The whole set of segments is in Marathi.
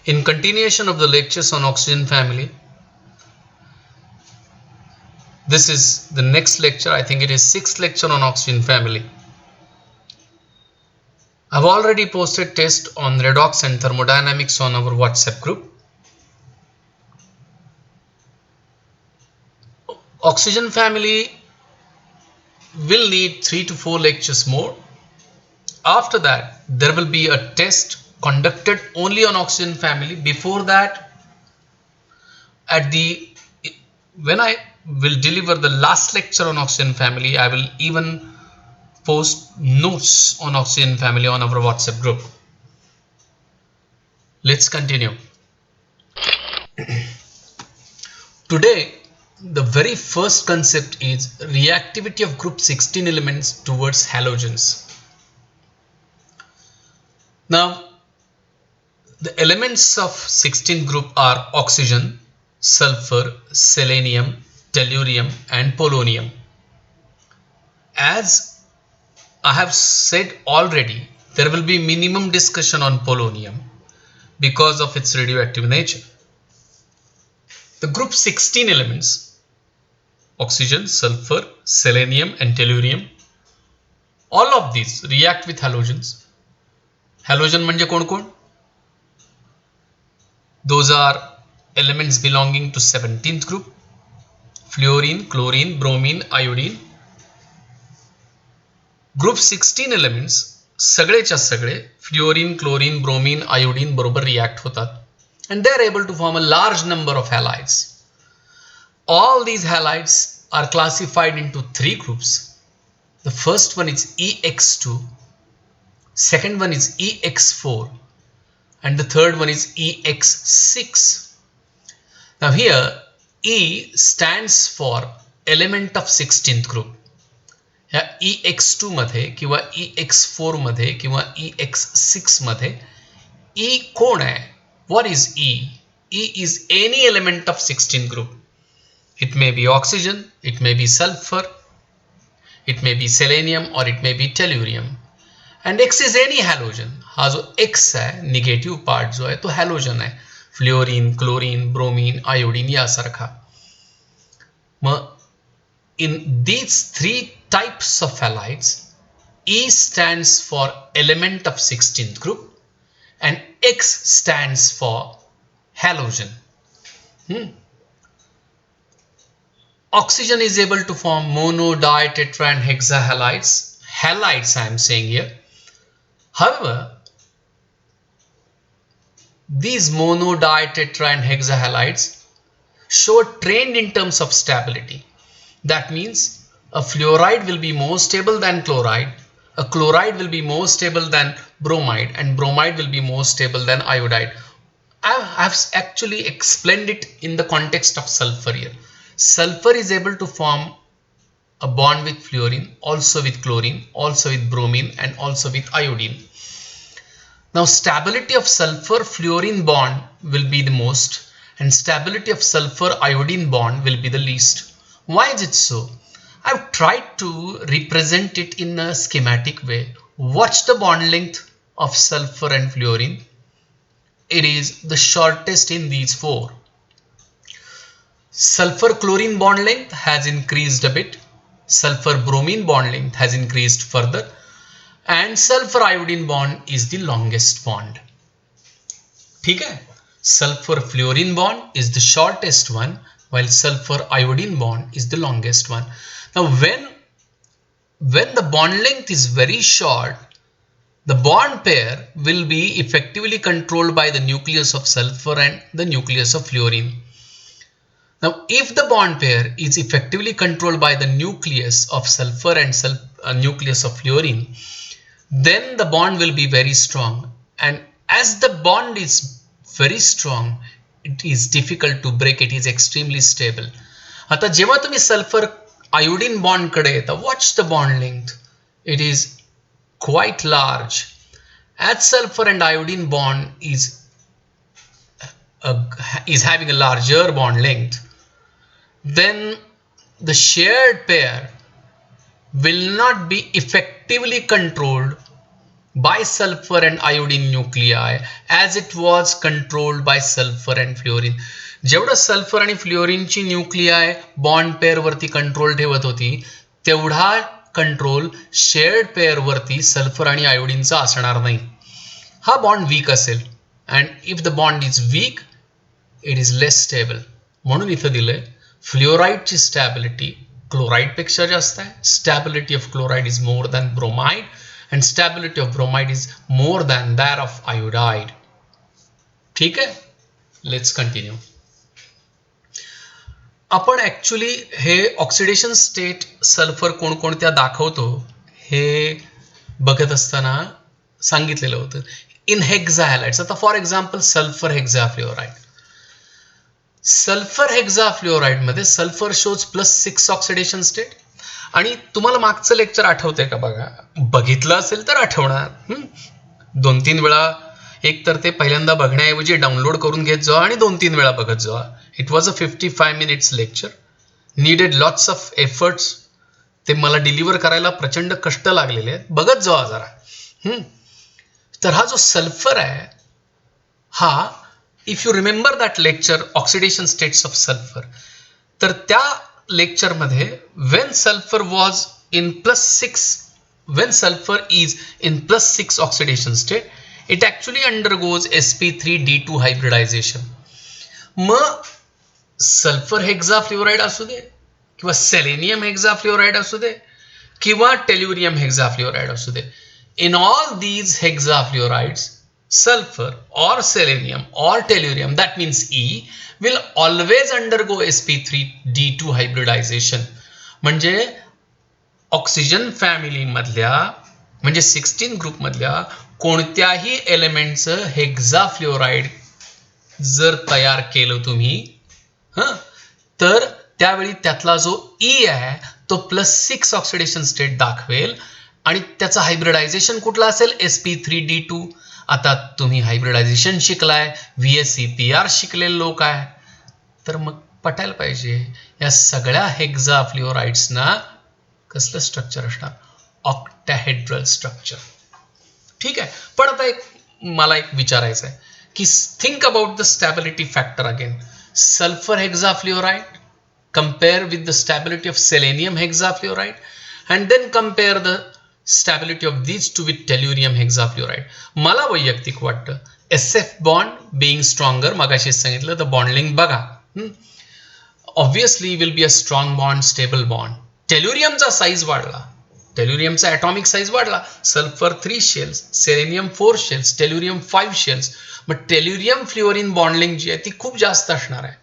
In continuation of the lectures on oxygen family, this is the next lecture. I think it is sixth lecture on oxygen family. I've already posted test on redox and thermodynamics on our WhatsApp group. Oxygen family will need 3 to 4 lectures more. After that, there will be a test conducted only on oxygen family. Before that, when I will deliver the last lecture on oxygen family, I will even post notes on oxygen family on our WhatsApp group. Let's continue. Today, the very first concept is reactivity of group 16 elements towards halogens. Now, the elements of 16 group are oxygen, sulfur, selenium, tellurium and polonium. As I have said already, there will be minimum discussion on polonium because of its radioactive nature. The group 16 elements, oxygen, sulfur, selenium and tellurium, all of these react with halogens. Halogen म्हणजे कोण कोण? Those are elements belonging to 17th group: fluorine, chlorine, bromine, iodine. Group 16 elements सगळेच्या सगळे fluorine, chlorine, bromine, iodine बरोबर react होतात and they are able to form a large number of halides. All these halides are classified into 3 groups. The first one is EX2, second one is EX4 and the third one is EX6. Now here E stands for element of 16th group. ह्या EX2 मध्ये किंवा EX4 मध्ये किंवा EX6 मध्ये E कोण आहे? What is E? E is any element of 16th group. It may be oxygen, it may be sulfur, it may be selenium or it may be tellurium. And X is any halogen. हा जो X आहे, निगेटिव्ह पार्ट जो आहे तो हॅलोजन आहे. फ्लोरीन, क्लोरीन, ब्रोमीन, आयोडीन यासारखा. मग in these 3 types of halides, E stands for element of 16th group and X stands for halogen. Oxygen is able to form mono, di, tetra and hexahalides. Halides I am saying here. However, these mono, di, tetra and hexahalides show a trend in terms of stability. That means a fluoride will be more stable than chloride, a chloride will be more stable than bromide and bromide will be more stable than iodide. I have actually explained it in the context of sulfur here. Sulfur is able to form a bond with fluorine, also with chlorine, also with bromine and also with iodine. Now stability of sulfur fluorine bond will be the most and stability of sulfur iodine bond will be the least. Why is it so? I've tried to represent it in a schematic way. Watch the bond length of sulfur and fluorine. It is the shortest in these 4. Sulfur chlorine bond length has increased a bit. Sulfur bromine bond length has increased further. And sulfur iodine bond is the longest bond. ठीक है? Sulfur fluorine bond is the shortest one, while sulfur iodine bond is the longest one. Now when the bond length is very short, the bond pair will be effectively controlled by the nucleus of sulfur and the nucleus of fluorine. Now if the bond pair is effectively controlled by the nucleus of sulfur and nucleus of fluorine, then the bond will be very strong, and as the bond is very strong, it is difficult to break. It is extremely stable. आता जेव्हा तुम्ही सल्फर आयोडीन बॉन्ड कडे येता, watch the bond length. It is quite large. As sulfur and iodine bond is having a larger bond length, then the shared pair will not be effectively controlled by sulfur and iodine nuclei as it was controlled by sulfur and fluorine. जेवढं सल्फर आणि फ्लोरीनची न्यूक्लियाय बॉन्ड पेअर वरती कंट्रोल ठेवत होती तेवढा कंट्रोल शेअर्ड पेअर वरती सल्फर आणि आयोडीनचा असणार नाही. हा बॉन्ड वीक असेल and if the bond is weak it is less stable. म्हणून इथं दिलंय फ्लोराईडची स्टॅबिलिटी क्लोराईड पेक्षा जास्त आहे. Stability of chloride is more than bromide and stability of bromide is more than that of iodide. ठीक आहे, लेट्स कंटिन्यू. आपण ऍक्च्युली हे ऑक्सिडेशन स्टेट सल्फर कोणकोणत्या दाखवतो हे बघत असताना सांगितलेलं होतं. इन हेक्झाहॅलाइड्स, आता फॉर एक्झाम्पल सल्फर हेक्झाफ्लोराइड. सल्फर हेक्झाफ्लोराइड मध्ये सल्फर शोज +6 ऑक्सिडेशन स्टेट. आणि तुम्हाला मागचं लेक्चर आठवतंय का बघा, बघितलं असेल तर आठवणार. 2-3 वेळा, एक तर ते पहिल्यांदा बघण्याऐवजी डाउनलोड करून घेत जा आणि 2-3 वेळा बघत जा. It was a 55 minutes lecture, needed lots of efforts. ते मला डिलिव्हर करायला प्रचंड कष्ट लागलेले आहेत, बघत जा जरा. तर हा जो सल्फर आहे हा, if you remember that lecture oxidation states of sulphur, तर त्या लेक्चर मध्ये when sulfur was in +6, when sulfur is in +6 oxidation state, it actually undergoes sp3d2 hybridization. मग सल्फर हेक्झाफ्लोराइड असू दे किंवा सेलेनियम हेक्झाफ्लोराइड असू दे किंवा टेल्युरियम हेक्झाफ्लोराइड असू दे, in all these hexafluorides sulfur or selenium or tellurium, that means E, will always undergo sp3d2 hybridization. म्हणजे ऑक्सिजन फॅमिली मधल्या म्हणजे 16 ग्रुप मधल्या कोणत्याही एलिमेंटचं हेक्झाफ्लोराइड जर तयार केलं तुम्ही तर त्यावेळी त्यातला जो E आहे तो +6 ऑक्सिडेशन स्टेट दाखवेल आणि त्याचं हायब्रिडायझेशन कुठलं असेल, sp3d2. आता तुम्ही हायब्रिडायझेशन शिकलाय, VSEPR शिकलेले लोक आहे, तर मग पटायला पाहिजे या सगळ्या हेक्झाफ्लोराइड्सना कसलं स्ट्रक्चर असणार, ऑक्टाहेड्रल स्ट्रक्चर. ठीक आहे. पण आता मला एक विचारायचं आहे की think about the stability factor again. Sulphur hexafluoride compare with the stability of selenium hexafluoride and then compare the stability of these two with tellurium hexafluoride. मला वैयक्तिक वाटतं SF bond being stronger, मगाशी सांगितलं the bond link बघा, obviously will be a strong bond, stable bond. टेल्युरियमचा साईज वाढला, टेल्युरियमचा ॲटॉमिक साईज वाढला. Sulphur 3 shells, selenium 4 shells, tellurium 5 shells. मग टेल्युरियम फ्लोरीन बॉन्डिंग जी आहे ती खूप जास्त असणार आहे.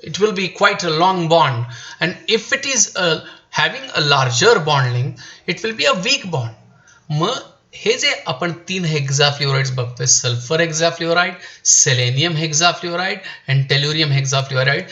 It will be quite a long bond, and if it is having a larger bond length, it will be a weak bond. मग हे जे आपण 3 हेक्झाफ्लोराइड्स बघतोय, सल्फर हेक्झाफ्लोराइड, सेलेनियम हेक्झाफ्लोराइड and टेल्युरियम हेक्झाफ्लोराइड,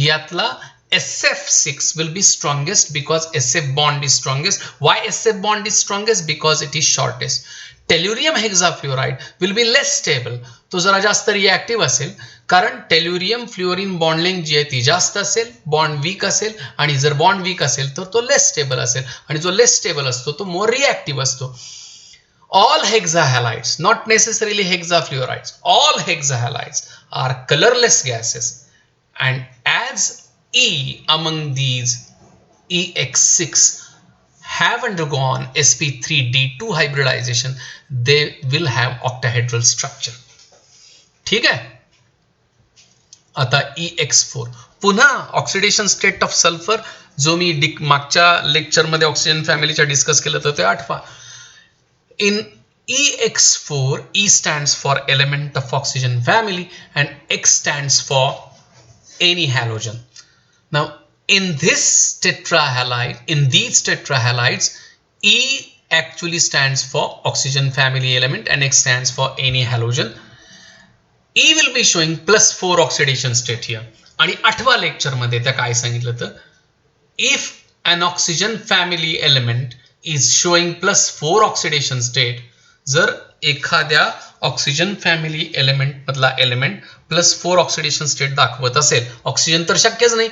यातला SF6 will be strongest because SF bond is strongest. Why SF bond is strongest? Because it is shortest. Tellurium hexafluoride will be less stable, तो जरा जास्त रिॲक्टिव्ह असेल कारण टेल्युरियम फ्लोरीन बॉन्ड लेंथ जी आहे ती जास्त असेल, बॉन्ड वीक असेल, आणि जर बॉन्ड वीक असेल तर तो लेस स्टेबल असेल, आणि जो लेस स्टेबल असतो तो मोर रिॲक्टिव्ह असतो. All hexahalides, not necessarily hexafluorides, all hexahalides are colourless gases, and as E among these EX6 have undergone sp3d2 hybridization, they will have octahedral structure. ठीक आहे. आता EX4 पुन्हा ऑक्सिडेशन स्टेट ऑफ सल्फर, जो मी मागच्या लेक्चर मध्ये ऑक्सिजन फॅमिलीच्या डिस्कस केलं तर ते आठवा. In EX4, E stands for element of oxygen family and X stands for any halogen. Now in this tetrahalide, in these tetrahalides, E actually stands for oxygen family element and X stands for any halogen. E will be showing +4 oxidation state here. आणि 8व्या लेक्चर मध्ये त्या काय सांगितलं तर, if an oxygen family element is showing +4 oxidation state, जर एखाद्या ऑक्सिजन फॅमिली एलिमेंट मधला एलिमेंट +4 ऑक्सिडेशन स्टेट दाखवत असेल, ऑक्सिजन तर शक्यच नाही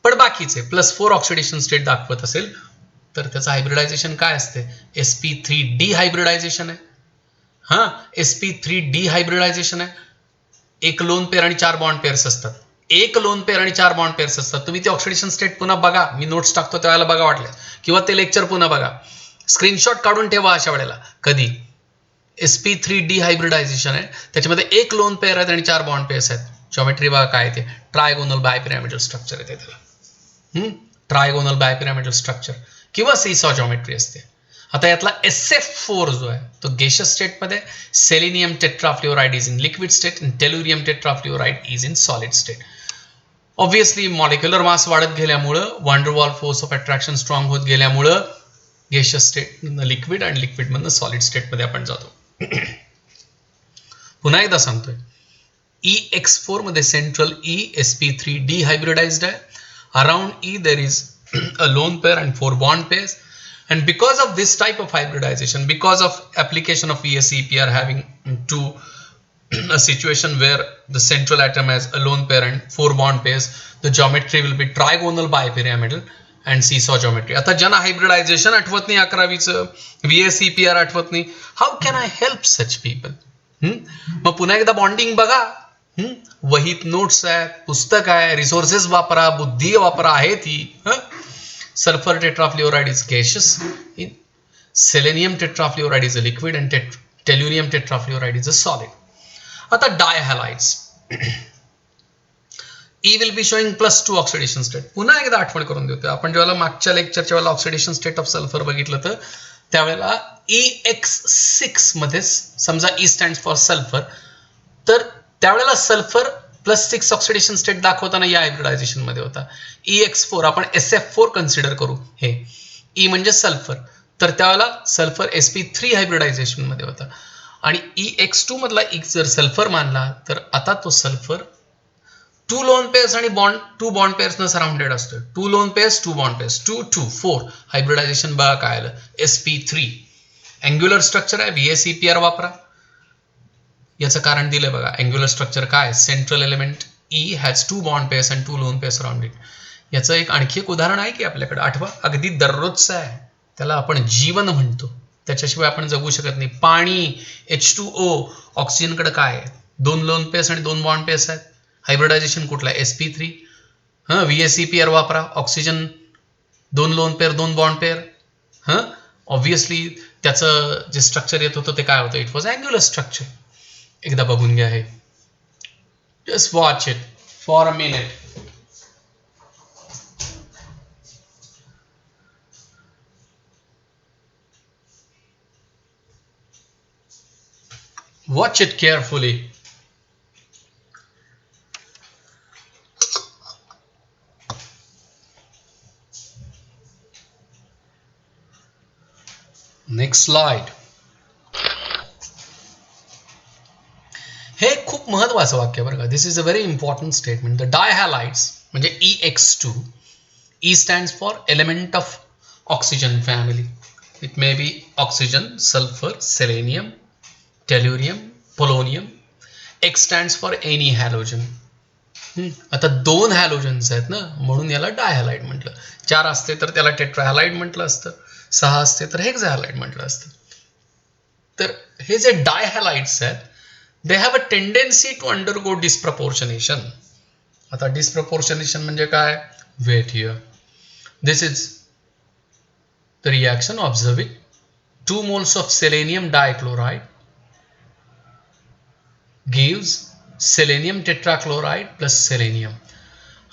पण बाकीचे +4 ऑक्सिडेशन स्टेट दाखवत असेल, तर त्याचं हायब्रिडायझेशन काय असते, sp3d हायब्रिडायझेशन आहे. हां, sp3 डिहायब्रिडायझेशन आहे. एक लोन पेअर आणि 4 बॉन्ड पेअर्स असतात. एक लोन पेअर आणि 4 बॉन्ड पेअर्स असतात. तुम्ही ते ऑक्सिडेशन स्टेट पुन्हा बघा. मी नोट्स टाकतो त्यावेळेला बघा वाटलं, किंवा ते लेक्चर पुन्हा बघा. स्क्रीनशॉट काढून ठेवा अशा वेळेला. कधी sp3 डिहायब्रिडायझेशन आहे, त्याच्यामध्ये एक लोन पेअर आहेत आणि 4 बॉन्ड पेअर्स आहेत. जॉमेट्री बघा काय ते ट्रायगोनल बायपिरॅमिडल स्ट्रक्चर येते त्याला. ट्रायगोनल बायपिरॅमिडल स्ट्रक्चर किंवा सीसॉ जॉमेट्री असते. आता यातला SF4 जो आहे तो गॅशियस स्टेटमध्ये, selenium tetrafluoride is in liquid state आणि tellurium tetrafluoride is in solid state. Obviously molecular mass वाढत गेल्यामुळं, van der Waals force of attraction strong होत गेल्यामुळं गॅशियस स्टेटमधनं लिक्विड आणि लिक्विडमधनं सॉलिड स्टेटमध्ये आपण जातो. पुन्हा एकदा सांगतोय, EX4 मध्ये सेंट्रल E sp3 डिहायब्रिडाइज्ड आहे. Around E there is a lone pair and 4 bond pairs. And because of this type of hybridization, because of application of VSEPR having to a situation where the central atom has a lone pair and 4 bond pairs, the geometry will be trigonal bipyramidal and seesaw geometry. आता ज्यांना हायब्रिडायझेशन आठवत नाही 11वीचं, VSEPR आठवत नाही, how can I help such people? मग पुन्हा एकदा बॉन्डिंग बघा. वहीत नोट्स आहेत, पुस्तक आहे, रिसोर्सेस वापरा, बुद्धी वापरा, आहे ती. Sulfur tetrafluoride is gaseous. Selenium tetrafluoride is a liquid and tellurium tetrafluoride is a solid. आता dihalides. E will be showing +2 oxidation state. पुन्हा एकदा आठवण करून देतो. आपण जेव्हा मागच्या लेक्चरच्या वेळेला ऑक्सिडेशन स्टेट ऑफ सल्फर बघितलं तर त्यावेळेला EX6 मध्ये समजा E stands for sulfur, तर त्यावेळेला सल्फर +6 ऑक्सिडेशन स्टेट दाखवताना या हायब्रिडायझेशन मध्ये होता. EX4 आपण SF4 कन्सिडर करू. हे E म्हणजे सल्फर, तर त्यावेळेला सल्फर sp3 हायब्रिडायझेशन मध्ये होता. आणि EX2 मधला E जर सल्फर मानला तर आता तो सल्फर 2 लोन पेअर्स आणि 2 बॉन्ड पेअर्सनं सराउंडेड असतो. 2 loan pairs 2 bond pairs 2 2 4 hybridisation बघा काय आलं. sp3 अँग्युलर स्ट्रक्चर आहे, VSEPR वापरा. याचं कारण दिलं बघा. अँग्युलर स्ट्रक्चर काय, central element E has 2 bond pairs and 2 loan pairs around it. याचं एक आणखी एक उदाहरण आहे की आपल्याकडे, आठवा, अगदी दररोजचं आहे. त्याला आपण जीवन म्हणतो, त्याच्याशिवाय आपण जगू शकत नाही. पाणी, H2O. ऑक्सिजनकडे काय आहे, 2 लोन पेअर्स आणि 2 बॉन्ड पेअर्स आहेत. हायब्रिडायझेशन कुठला आहे, sp3. VSEPR वापरा. Oxygen 2 lone pair 2 bond pair. Obviously त्याचं जे स्ट्रक्चर येत होतं ते काय होतं, इट वॉज अँग्युलर स्ट्रक्चर. एकदा बघून घ्या हे. Just watch it for a minute. Watch it carefully. Next slide. हे खूप महत्वाचं वाक्य बरं का. This is a very important statement. The dihalides म्हणजे EX2. E stands for element of oxygen family. It may be oxygen, sulfur, selenium, tellurium, polonium. X stands for any halogen. आता 2 हॅलोजन्स आहेत ना, म्हणून याला डायहॅलाइड म्हटलं. 4 असते तर त्याला टेट्राहॅलाइड म्हटलं असतं, 6 असते तर हेक्साहॅलाइड म्हटलं असतं. तर हे जे डायहॅलाइड्स आहेत, they have a tendency to undergo disproportionation. आता disproportionation म्हणजे काय, wait here. This is the reaction observing 2 moles of selenium dichloride gives selenium tetrachloride plus selenium.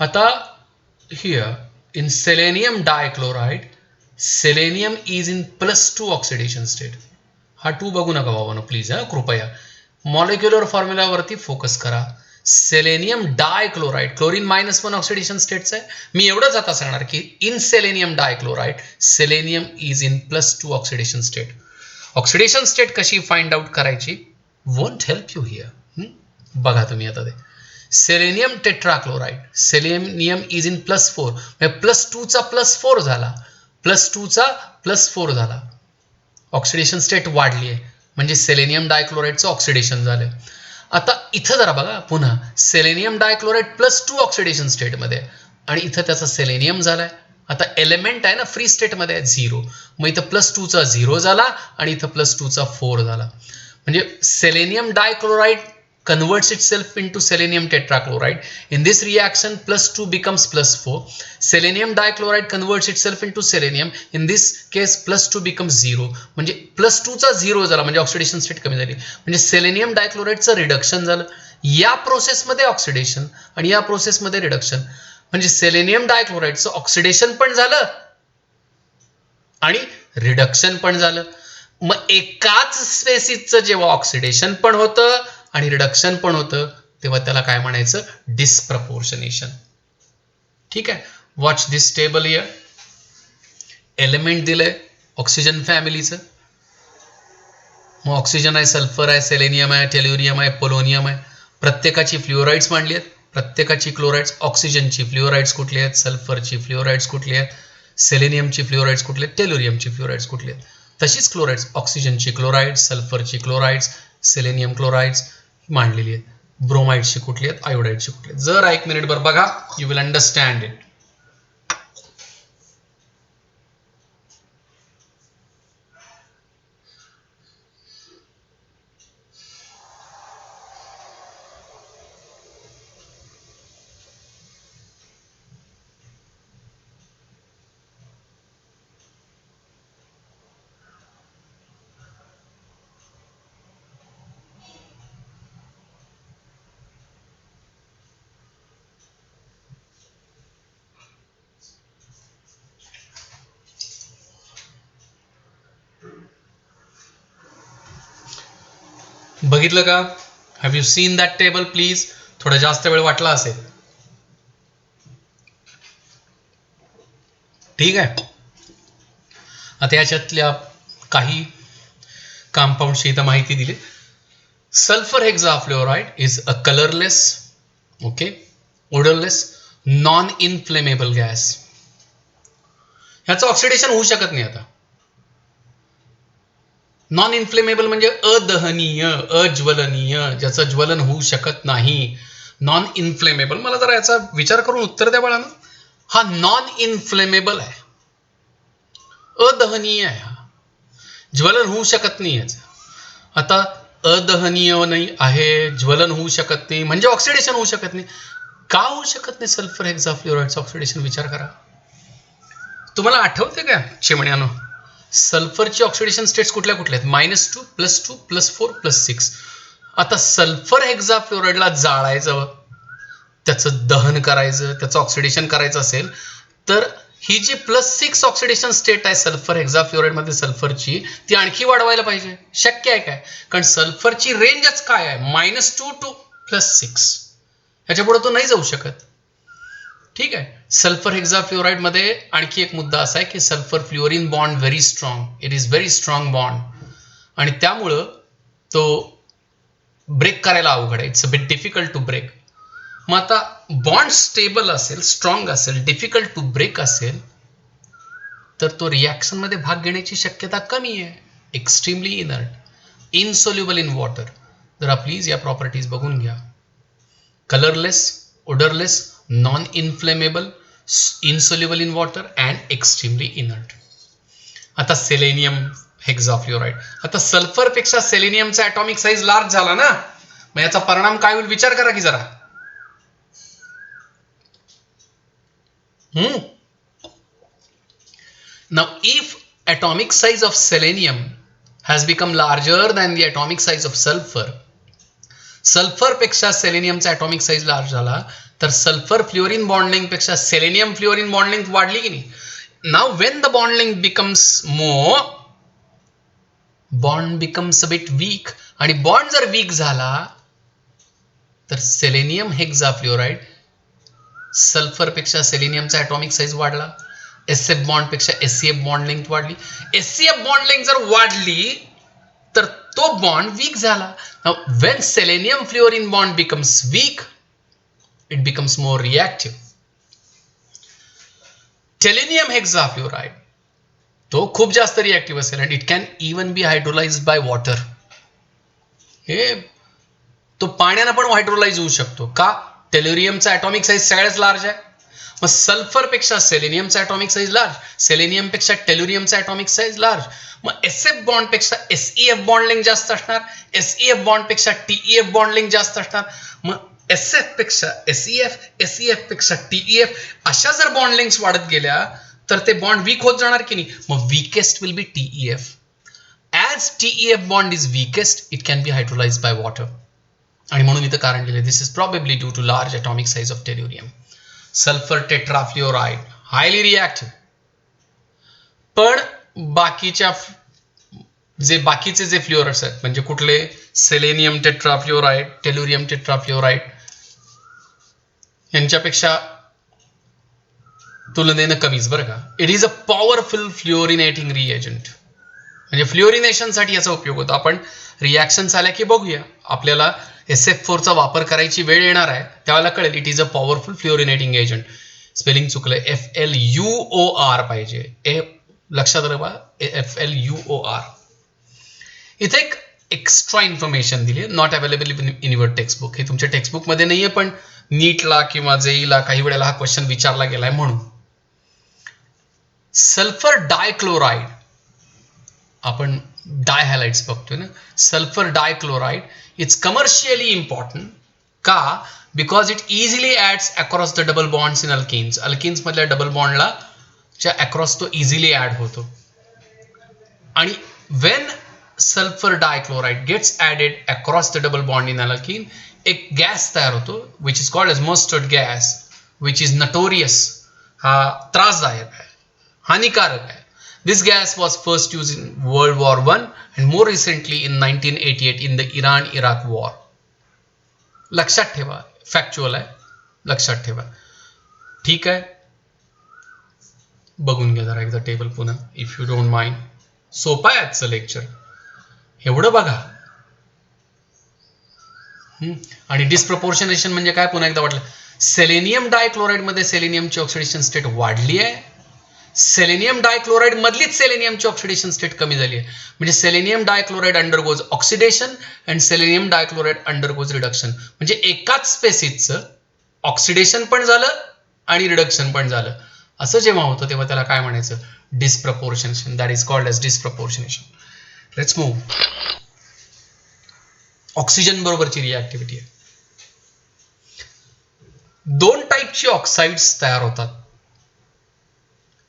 आता here in selenium dichloride, selenium is in +2 oxidation state. हा 2 बघू नका बाबांनो प्लीज, कृपया. मॉलिक्युलर फॉर्म्युलावरती फोकस करा. सेलेनियम डायक्लोराइड, क्लोरीन -1 ऑक्सिडेशन स्टेटचं आहे. मी एवढंच आता सांगणार की in selenium dichloride, selenium is in +2 oxidation state. Oxidation state कशी फाइंड आउट करायची, वोंट हेल्प यू हिअर. बघा तुम्ही आता ते selenium tetrachloride, selenium is in +4, म्हणजे +2चा +4 झाला, +2चा +4 झाला. ऑक्सिडेशन स्टेट वाढली आहे म्हणजे सेलेनियम डायक्लोराइडचं ऑक्सिडेशन झालं. आता इथं जरा बघा पुन्हा, सेलेनियम डायक्लोराइड +2 ऑक्सिडेशन स्टेटमध्ये आणि इथं त्याचा सेलेनियम झालाय. आता एलिमेंट आहे ना फ्री स्टेटमध्ये आहे 0, मग इथं +2चा 0 झाला आणि इथं +2चा 4 झाला. म्हणजे selenium dichloride converts itself into selenium tetrachloride. In this reaction, +2 becomes +4. Selenium dichloride converts itself into selenium. In this case, +2 becomes 0. म्हणजे +2 चा 0 झाला म्हणजे ऑक्सिडेशन स्टेट कमी झाली. म्हणजे सेलेनियम डायक्लोराइडचं रिडक्शन झालं. या प्रोसेसमध्ये ऑक्सिडेशन आणि या प्रोसेसमध्ये रिडक्शन. म्हणजे सेलेनियम डायक्लोराइडचं ऑक्सिडेशन पण झालं आणि रिडक्शन पण झालं. मग एकाच स्पेसिसचं जेव्हा ऑक्सिडेशन पण होतं आणि रिडक्शन पण होतं तेव्हा त्याला काय म्हणायचं? डिस्प्रपोर्शनेशन. ठीक आहे. Watch this table here. Element दिलंय ऑक्सिजन फॅमिलीचं. मग ऑक्सिजन आहे, सल्फर आहे, सेलेनियम आहे, टेल्युरियम आहे, पोलोनियम आहे. प्रत्येकाची फ्ल्युओराइड्स मांडली आहेत. प्रत्येकाची क्लोराइड्स. ऑक्सिजनची फ्ल्युओराइड्स कुठली आहेत? सल्फरची फ्ल्युओराइड्स कुठली आहेत? सेलेनियमची फ्ल्युओराइड्स कुठली आहेत? टेल्युरियमची फ्ल्युओराइड्स कुठली आहेत? तशीच क्लोराइड्स. ऑक्सिजनची क्लोराइड्स, सल्फरची क्लोराइड्स, सेलेनियम क्लोराइड्स मांडलेली आहेत. ब्रोमाइडची कुठली आहेत? आयोडाइडची कुठली आहेत? जरा एक मिनिट बरं बघा, यू विल अंडरस्टँड इट. बघितलं का? Have you seen that table please? थोडा जास्त वेळ वाटला असेल. ठीक आहे. आता याच्यातल्या काही कंपाऊंडची इथं माहिती दिली. Sulphur hexafluoride is a colourless, okay, odourless, non inflammable gas. ह्याचं ऑक्सिडेशन होऊ शकत नाही. आता नॉन इन्फ्लेमेबल म्हणजे अदहनीय, अज्वलनीय, ज्याचं ज्वलन होऊ शकत नाही. Non inflammable. मला जरा याचा विचार करून उत्तर द्या बाळांनो. हा नॉन इन्फ्लेमेबल आहे, अदहनीय आहे, हा ज्वलन होऊ शकत नाही याचं. आता अदहनीय नाही आहे, ज्वलन होऊ शकत नाही म्हणजे ऑक्सिडेशन होऊ शकत नाही. का होऊ शकत नाही सल्फर हेक्साफ्लोराइडचं ऑक्सिडेशन? विचार करा. तुम्हाला आठवते का चिमण्यानो? सल्फरची ऑक्सिडेशन स्टेट्स कुठल्या कुठल्या आहेत? -2, +2, +4, +6. आता सल्फर हेक्साफ्लोराइडला जाळायचं, त्याचं दहन करायचं, त्याचं ऑक्सिडेशन करायचं असेल तर ही जी +6 ऑक्सिडेशन स्टेट आहे सल्फर हेक्साफ्लोराइडमध्ये सल्फरची, ती आणखी वाढवायला पाहिजे. शक्य आहे काय? कारण सल्फरची रेंजच काय आहे? -2 to +6. ह्याच्या पुढे तो नाही जाऊ शकत. ठीक आहे. सल्फर हेक्साफ्लोराइड मध्ये आणखी एक मुद्दा असा आहे की sulphur fluorine bond very strong. It is very strong bond आणि त्यामुळं तो ब्रेक करायला अवघड आहे. It's a bit difficult to break. मग आता बॉन्ड स्टेबल असेल, स्ट्रॉंग असेल, डिफिकल्ट टू ब्रेक असेल तर तो रिॲक्शन मध्ये भाग घेण्याची शक्यता कमी आहे. Extremely inert, insoluble in water. जरा प्लीज या प्रॉपर्टीज बघून घ्या. Colourless, odorless, non-inflammable, insoluble in water and extremely inert. आता सेलेनियम हेक्साफ्लोराइड. आता सल्फर पेक्षा सेलेनियमचा ॲटॉमिक साईज लार्ज झाला ना, मग याचा परिणाम काय होईल विचार करा की जरा. Now if atomic size of selenium has become larger than the atomic size of sulfur, sulphur पेक्षा सेलेनियमचा ॲटॉमिक साईज लार्ज झाला तर सल्फर फ्लोरीन बॉन्डिंग पेक्षा सेलेनियम फ्लोरीन बॉन्डिंग वाढली की नाही. Now when the bonding becomes more, bond becomes a bit weak. आणि बॉन्ड जर वीक झाला तर सेलेनियम हेक्साफ्लोराइड सल्फर पेक्षा सेलेनियमचा ॲटॉमिक साईज वाढला. एसएफ बॉन्ड पेक्षा एससीएफ बॉन्ड लेंथ वाढली. एससीएफ बॉन्ड लेंथ जर वाढली तर तो बॉन्ड वीक झाला. Now when selenium fluorine bond becomes weak, it becomes more reactive. Selenium hexafluoride तो खूप जास्त रिएक्टिव्ह असेल and it can even be hydrolyzed by water. हे तो पाण्याने पण हायड्रोलाइज होऊ शकतो. का? टेल्युरियमचा ॲटॉमिक साईज सगळ्यात लार्ज आहे मग सल्फरपेक्षा सेलेनियमचा ॲटॉमिक साईज लार्ज, सेलेनियमपेक्षा टेल्युरियमचा ॲटॉमिक साईज लार्ज. मग SF बॉन्डपेक्षा SEF बॉन्ड लेंथ जास्त असणार, SEF बॉन्डपेक्षा TEF बॉन्ड लेंथ जास्त असणार. मग SF पेक्षा SEF, SEF पेक्षा TEF अशा जर बॉन्ड लेंथ्स वाढत गेल्या तर ते बॉन्ड वीक होत जाणार की नाही. मग weakest will be TEF. As TEF bond is weakest, it can be hydrolyzed by water. आणि म्हणून इथं कारण दिले, this is probably due to large atomic size of tellurium. Sulfur tetrafluoride, highly reactive. पण बाकीचे जे फ्लोरस आहेत म्हणजे कुठले, सेलेनियम टेट्राफ्लोराइड, टेल्युरियम टेट्राफ्लोराइड यांच्यापेक्षा तुलनेनं कमीच बरं का. It is a powerful fluorinating reagent. म्हणजे फ्लोरिनेशनसाठी याचा उपयोग होतो. आपण रिॲक्शन आल्या की बघूया, आपल्याला SF4चा वापर करायची वेळ येणार आहे त्यावेळेला कळेल. It is a powerful fluorinating agent. Spelling चुकलंय, FLUOR पाहिजे, लक्षात राहा FLUOR. इथे एक एक्स्ट्रा इन्फॉर्मेशन दिली, not available in your textbook. हे तुमच्या टेक्स्टबुकमध्ये नाहीये पण नीटला किंवा जेईला काही वेळेला हा क्वेश्चन विचारला गेलाय म्हणून. सल्फर डायक्लोराइड, आपण डायहॅलाइड्स बघतोय ना, sulfur dichloride it's commercially important का, because it easily adds across the double bonds in alkenes. Alkenes मधल्या डबल बॉन्डला च्या अक्रॉस तो इझिली ऍड होतो. आणि when sulfur dichloride gets added across the double bond in alkene, एक गॅस तयार होतो which is called as mustard gas, which is notorious. हा त्रासदायक आहे, हानिकारक आहे. This gas was first used in World War I and more recently in 1988 in the Iran-Iraq war. लक्षात ठेवा, फॅक्च्युअल आहे, लक्षात ठेवा. ठीक आहे, बघून घ्या जरा एकदा टेबल पुन्हा, इफ यू डोंट माइंड. सोपं आहे आजचं लेक्चर, एवढं बघा. आणि डिस्प्रपोर्शनेशन म्हणजे काय पुन्हा एकदा वाटलं. सेलेनियम डायक्लोराइड मध्ये सेलेनियमची ऑक्सिडेशन स्टेट वाढली आहे, सेलेनियम डायक्लोराइड मधलीच सेलेनियमची ऑक्सिडेशन स्टेट कमी झाली आहे. म्हणजे selenium dichloride undergoes oxidation and selenium dichloride undergoes reduction. म्हणजे एकाच स्पेसिसचं ऑक्सिडेशन पण झालं आणि रिडक्शन पण झालं. असं जेव्हा होतं तेव्हा त्याला काय म्हणायचं, disproportionation. That is called as disproportionation. Let's move. Oxygen बरोबरची रिॲक्टिव्हिटी आहे. दोन टाईपची ऑक्साइड्स तयार होतात,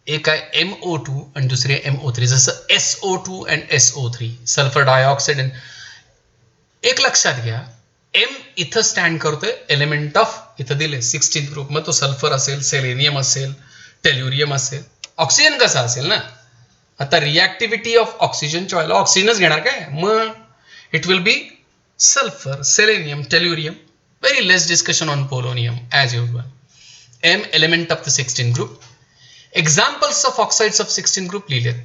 एक आहे MO2 आणि दुसरी आहे MO3. जसं SO2 and SO3, sulphur dioxide. एक लक्षात घ्या, M इथं स्टँड करतोय एलिमेंट ऑफ, इथं दिले 16th ग्रुप, मग तो सल्फर असेल, सेलेनियम असेल, टेल्युरियम असेल. ऑक्सिजन कसा असेल ना, आता रिॲक्टिव्हिटी ऑफ ऑक्सिजनच्या वेळेला ऑक्सिजनच घेणार काय, मग it will be sulfur, selenium, tellurium. Very less discussion on polonium as usual. M element of the 16th group. Examples of oxides of 16 group लिहिलेत,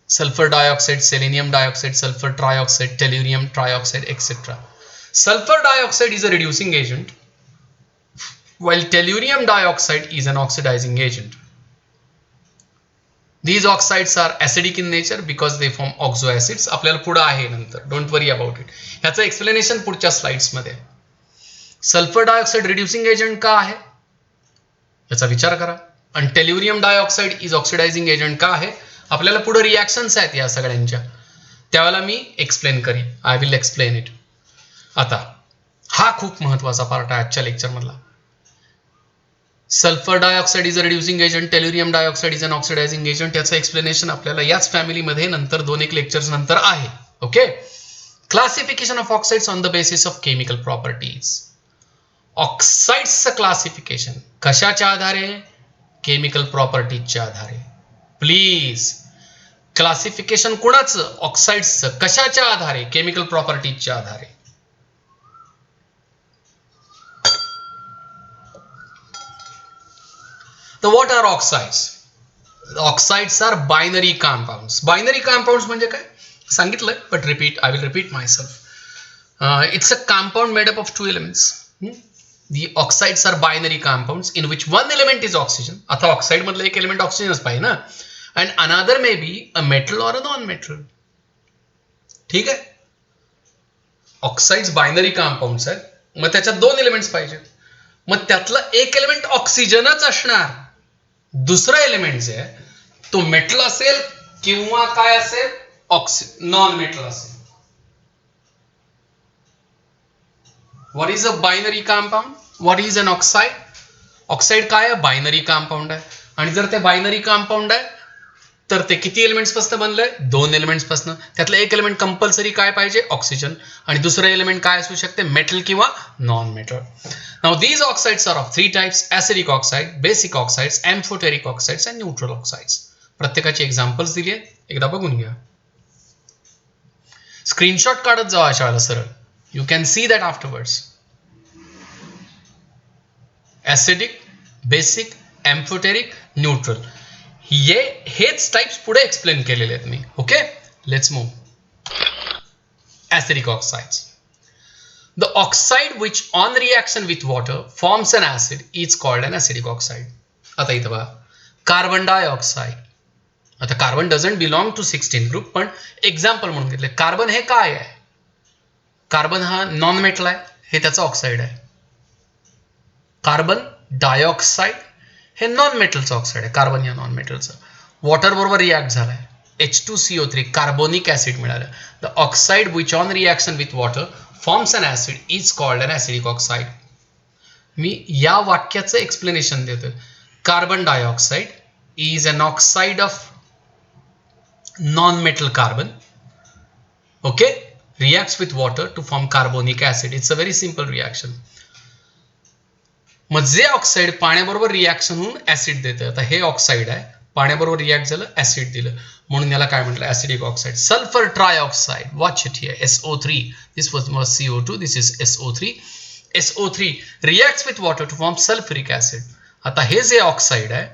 sulfur dioxide, selenium dioxide, sulfur trioxide, tellurium trioxide, etc. Sulfur dioxide is a reducing agent, while tellurium dioxide is an oxidizing agent. These oxides are acidic in nature because they form oxoacids. आपल्याला पुढे आहे नंतर, डोंट वरी अबाउट इट. ह्याचं एक्सप्लेनेशन पुढच्या स्लाइड्स मध्ये. सल्फर डायऑक्साइड रिड्युसिंग एजंट का आहे याचा विचार करा. आणि tellurium dioxide is oxidizing agent का आहे, आपल्याला पुढे रिॲक्शन्स आहेत या सगळ्यांच्या, त्यावेळेला मी एक्सप्लेन करीन. I will explain it. आता हा खूप महत्वाचा पार्ट आहे आजच्या लेक्चर मधला. Sulfur dioxide is a reducing agent, tellurium dioxide is an oxidizing agent. याचं एक्सप्लेनेशन आपल्याला याच फॅमिलीमध्ये नंतर 2-1 लेक्चर्स नंतर आहे. Okay. Classification of oxides on the basis of chemical properties. ऑक्साइड्सचं क्लासिफिकेशन कशाच्या आधारे, केमिकल प्रॉपर्टीजच्या आधारे. प्लीज, क्लासिफिकेशन कुणाचं, ऑक्साइड्सचं. कशाच्या आधारे, केमिकल प्रॉपर्टीजच्या आधारे. तर what are oxides? Oxides are binary compounds. Binary compounds म्हणजे काय सांगितलंय, but repeat, I will repeat myself. It's a compound made up of 2 elements. The oxides are binary compounds in which one element is oxygen. आता ऑक्साइड मधलं एक एलिमेंट ऑक्सिजनच पाहिजे ना, and another may be a metal or a non-metal. ठीक आहे. ऑक्साइड्स बायनरी कंपाउंड्स आहेत, मग त्याच्यात 2 एलिमेंट्स पाहिजे. मग त्यातलं एक एलिमेंट ऑक्सिजनच असणार, दुसरं एलिमेंट जे आहे तो मेटल असेल किंवा काय असेल, नॉन मेटल असेल. What is a binary compound, what is an oxide. Oxide काय आहे, बायनरी कंपाऊंड आहे. आणि जर ते बायनरी कंपाऊंड आहे तर ते किती एलिमेंट्स पासून बनलंय, 2 एलिमेंट्स पासून. त्यातलं एक एलिमेंट कंपल्सरी काय पाहिजे, ऑक्सिजन. आणि दुसरं एलिमेंट काय असू शकते, मेटल किंवा non metal. Now these oxides are of 3 types, acidic oxide, basic oxides, amphoteric oxides and neutral oxides. प्रत्येकाची एक्झाम्पल्स दिली आहेत, एकदा बघून घ्या. स्क्रीनशॉट काढत जावा अशा वेळेला सरळ. You can see that afterwards. Acidic, basic, amphoteric, neutral. हेच टाइप्स पुढे एक्सप्लेन केलेले आहेत मी. Okay, let's move. Acidic oxides. The oxide which on reaction with water forms an acid is called an acidic oxide. आता इथं बघा, कार्बन डायऑक्साइड. आता carbon doesn't belong to 16 group, पण एक्झाम्पल म्हणून घेतले. कार्बन हे काय आहे, कार्बन हा नॉन मेटल आहे, हे त्याचं ऑक्साइड आहे. कार्बन डायऑक्साइड हे नॉन मेटलचं ऑक्साइड आहे, कार्बन या नॉन मेटलचं. वॉटर बरोबर रिॲक्ट झालाय, H2CO3 कार्बोनिक ऍसिड मिळालं. The oxide which on reaction with water forms an acid is called an acidic oxide. मी या वाक्याचं एक्सप्लेनेशन देतो. Carbon dioxide is an oxide of non metal carbon. Okay, reacts with water to form carbonic acid. It's a very simple reaction. मग जे ऑक्साइड पाण्याबरोबर रिॲक्शन होऊन ऍसिड देतं, आता हे ऑक्साइड आहे, पाण्याबरोबर रिॲक्ट झालं, ऍसिड दिलं, म्हणून याला काय म्हटलं, acidic oxide. Sulfur trioxide, watch it here, SO3. This was CO2, this is SO3. SO3 reacts with water to form sulfuric acid. आता हे जे ऑक्साइड आहे,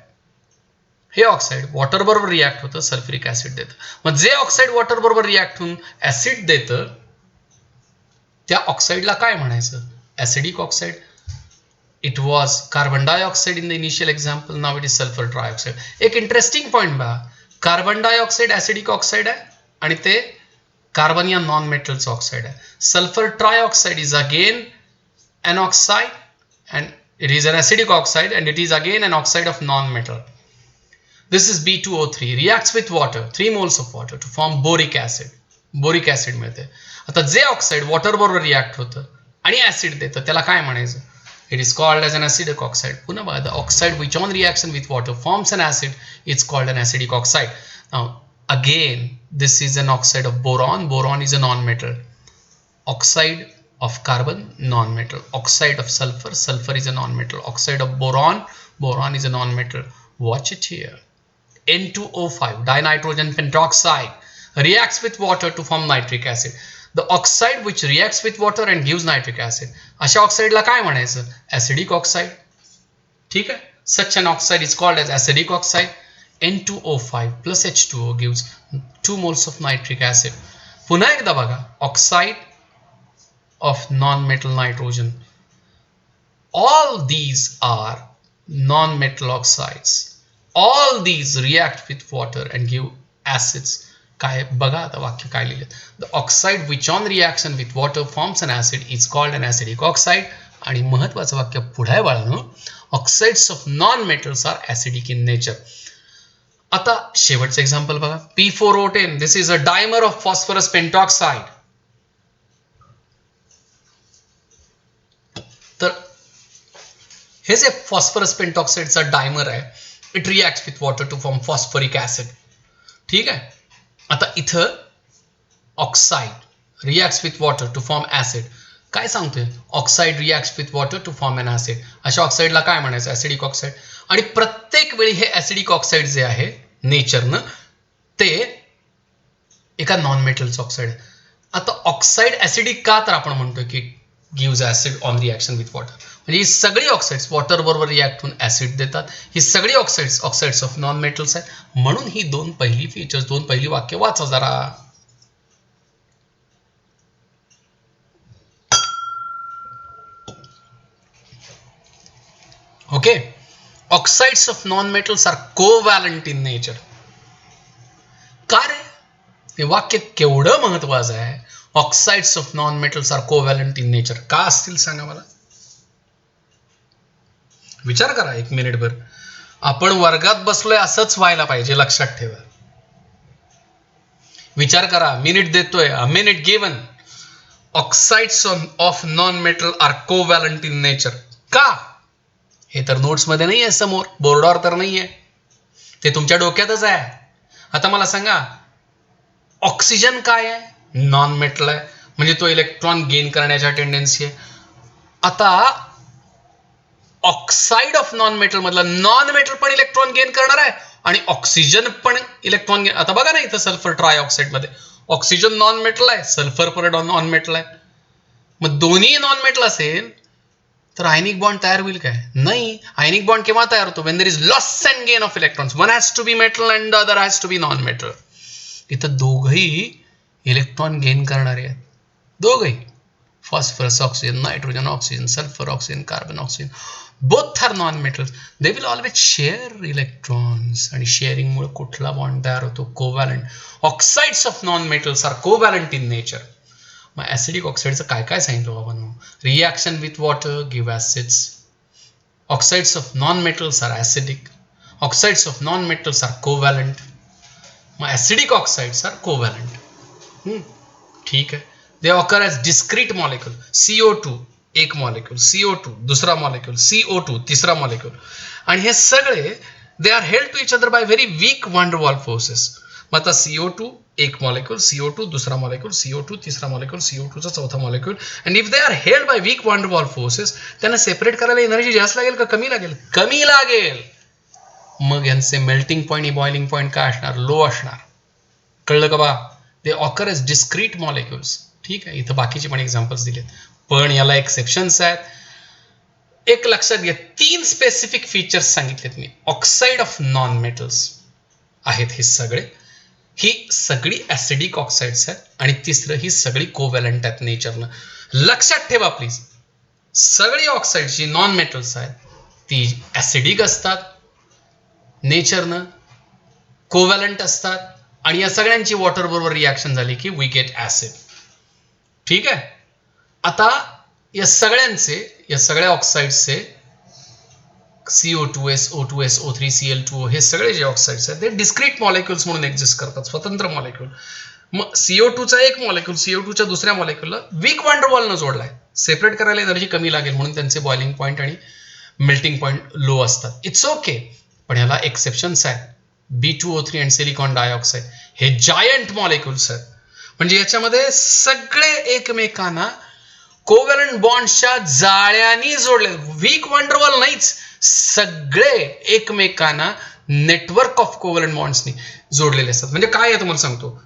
हे ऑक्साइड वॉटर बरोबर रिॲक्ट होतं, सल्फ्युरिक ऍसिड देतं. मग जे ऑक्साइड वॉटर बरोबर रिॲक्ट होऊन ऍसिड देतं, त्या ऑक्साइडला काय म्हणायचं, acidic oxide. It was carbon dioxide in the initial example, now it is sulfur trioxide. एक इंटरेस्टिंग पॉइंट बघा, कार्बन डायऑक्साइड ऍसिडिक ऑक्साइड आहे आणि ते कार्बन या नॉन मेटलचं ऑक्साइड आहे. Sulfur trioxide is again an oxide and it is an acidic oxide and it is again an oxide of non-metal. This is B2O3, reacts with water, 3 moles of water to form boric acid. Boric acid मिळते. आता जे ऑक्साइड वॉटर बरोबर रिॲक्ट होतं आणि ऍसिड देतं, त्याला काय म्हणायचं, it is called as an acidic oxide. पुन्हा बघा, the oxide which on reaction with water forms an acid is called an acidic oxide. Now again this is an oxide of boron. Boron is a non-metal. Oxide of carbon, non-metal. Oxide of sulfur, sulfur is a non-metal. Oxide of boron, boron is a non-metal. Watch it here. N2O5, dinitrogen pentoxide, reacts with water to form nitric acid. The oxide which reacts with water and gives nitric acid. अशा ऑक्साइडला काय म्हणायचं, ऍसिडिक ऑक्साइड. ठीक आहे, such an oxide is called as acidic oxide. N2O5 plus H2O gives 2 moles of nitric acid. पुन्हा एकदा बघा, oxide of non-metal nitrogen. All these are non-metal oxides. All these react with water and give acids. काय बघा आता वाक्य काय लिहिलं, the oxide which on reaction with water forms an acid is called an acidic oxide. आणि महत्वाचं वाक्य पुढे आहे बाळांनो, oxides of non-metals are acidic in nature. आता शेवटचं एक्झाम्पल बघा, P4O10. this is a dimer of phosphorus pentoxide. तर हे जे फॉस्फरस पेंटॉक्साइडचा डायमर आहे, it reacts with water to form phosphoric acid. ठीक आहे, आता इथं oxide reacts with water to form acid. काय सांगतोय, oxide reacts with water to form an acid. अशा ऑक्साइडला काय म्हणायचं, ऍसिडिक ऑक्साइड. आणि प्रत्येक वेळी हे ऍसिडिक ऑक्साइड जे आहे नेचरनं, ते एका नॉन मेटलचं ऑक्साइड आहे. आता ऑक्साइड ऍसिडिक का, तर आपण म्हणतोय की gives acid on reaction with water. म्हणजे ही सगळी ऑक्साइड्स वॉटर बरोबर रिॲक्ट होऊन ऍसिड देतात. ही सगळी ऑक्साइड्स ऑफ नॉन मेटल्स आहेत. म्हणून ही दोन पहिली फीचर्स, दोन पहिली वाक्य वाचा जरा. Okay, oxides of non metals are covalent in nature. का रे, हे वाक्य केवढं महत्वाचं आहे. Oxides of non metals are covalent in nature का असतील सांगा मला. विचार करा एक मिनिटभर. आपण वर्गात बसलोय असंच व्हायला पाहिजे, लक्षात ठेवा. विचार करा, मिनिट देतोय, a minute given. Oxides of non metal are covalent in nature. का? हे तर नोट्स मध्ये नाही आहे, समोर बोर्डावर तर नाही आहे, ते तुमच्या डोक्यातच आहे. आता मला सांगा, ऑक्सिजन काय आहे? नॉन मेटल आहे, म्हणजे तो इलेक्ट्रॉन गेन करण्याच्या टेंडन्सी आहे. आता ऑक्साइड ऑफ नॉन मेटल मधला नॉन मेटल पण इलेक्ट्रॉन गेन करणार आहे आणि ऑक्सिजन पण इलेक्ट्रॉन गेन. आता बघा ना इथं सल्फर ट्राय ऑक्साइड मध्ये ऑक्सिजन नॉन मेटल आहे, सल्फर पण नॉन मेटल आहे. मग दोन्ही नॉन मेटल असेल तर आयनिक बॉन्ड तयार होईल काय? नाही. आयनिक बॉन्ड केव्हा तयार होतो? When there is loss and gain of electrons. One has to be metal and the other has to be non metal. इथं दोघही इलेक्ट्रॉन गेन करणारे आहेत, दोघही. Phosphorus oxygen, nitrogen oxygen, sulphur oxygen, carbon oxygen, both are non-metals. They will always share electrons. आणि शेअरिंग मुळे कुठला बॉन्ड तयार होतो? Covalent. Oxides of non metals are covalent in nature. मग ऍसिडिक ऑक्साइडचं काय काय सांगितलं बाबा? Reaction with water give acids. Oxides of non metals are acidic. Oxides of non metals are covalent. मग ऍसिडिक ऑक्साइड्स आर कोव्हॅलंट. ठीक आहे. They occur as discrete molecule. CO2 एक मॉलिक्यूल, CO2 दुसरा मॉलिक्यूल, CO2 तिसरा मॉलिक्यूल. आणि हे सगळे they are held to each other by very weak van der wall forces. मग आता CO2 एक मॉलिक्यूल, CO2 दुसरा मॉलिक्यूल, CO2 तिसरा मॉलिक्यूल, CO2 चा चौथा molecule. And if they are held by week van der wall forces, त्यांना सेपरेट करायला एनर्जी जास्त लागेल का कमी लागेल? कमी लागेल. मग यांचे मेल्टिंग पॉईंट आणि बॉइलिंग पॉईंट काय असणार? लो असणार. कळलं का बा? दे ऑकर एज डिस्क्रीट मॉलिक्युल्स. ठीक आहे. इथं बाकीचे पण एक्झाम्पल्स दिलेत, पण याला एक्सेप्शन्स आहेत. एक लक्षात घ्या, 3 स्पेसिफिक फीचर्स सांगितलेत मी. ऑक्साइड ऑफ नॉन मेटल्स आहेत हे सगळे, ही सगळी ऍसिडिक ऑक्साइड्स आहेत. आणि तिसरं, ही सगळी कोव्हॅलंट आहेत नेचरनं. लक्षात ठेवा प्लीज, सगळी ऑक्साइड जी नॉन मेटल्स आहेत ती ऍसिडिक असतात, नेचरनं कोव्हॅलंट असतात, आणि या सगळ्यांची वॉटर बरोबर रिॲक्शन झाली की वी गेट ऍसिड. ठीक आहे. आता या सगळ्या ऑक्साइड्सचे CO2, SO2, SO3, Cl2O हे सगळे जे ऑक्साइड्स आहेत ते डिस्क्रीट मॉलिक्युल्स म्हणून एक्झिस्ट करतात, स्वतंत्र मॉलिक्यूल. मग CO2 चा एक मॉलिक्यूल CO2 च्या दुसऱ्या मॉलिक्यूलला वीक वान डर वॉलनं जोडलाय. सेपरेट करायला एनर्जी कमी लागेल म्हणून त्यांचे बॉइलिंग पॉईंट आणि मेल्टिंग पॉईंट लो असतात. It's okay. पण याला एक्सेप्शन्स आहेत. B2O3 आणि सिलिकॉन डायऑक्साइड हे जायंट मॉलिक्युल्स आहेत, म्हणजे याच्यामध्ये सगळे एकमेकांना कोव्हॅलंट बॉन्डच्या जाळ्यानी जोडले. वीक वान डर वॉल नाहीच, सगळे एकमेकांना नेटवर्क ऑफ कोव्हॅलंट बॉन्ड्सनी जोडलेले असतात. म्हणजे काय आहे तुम्हाला सांगतो,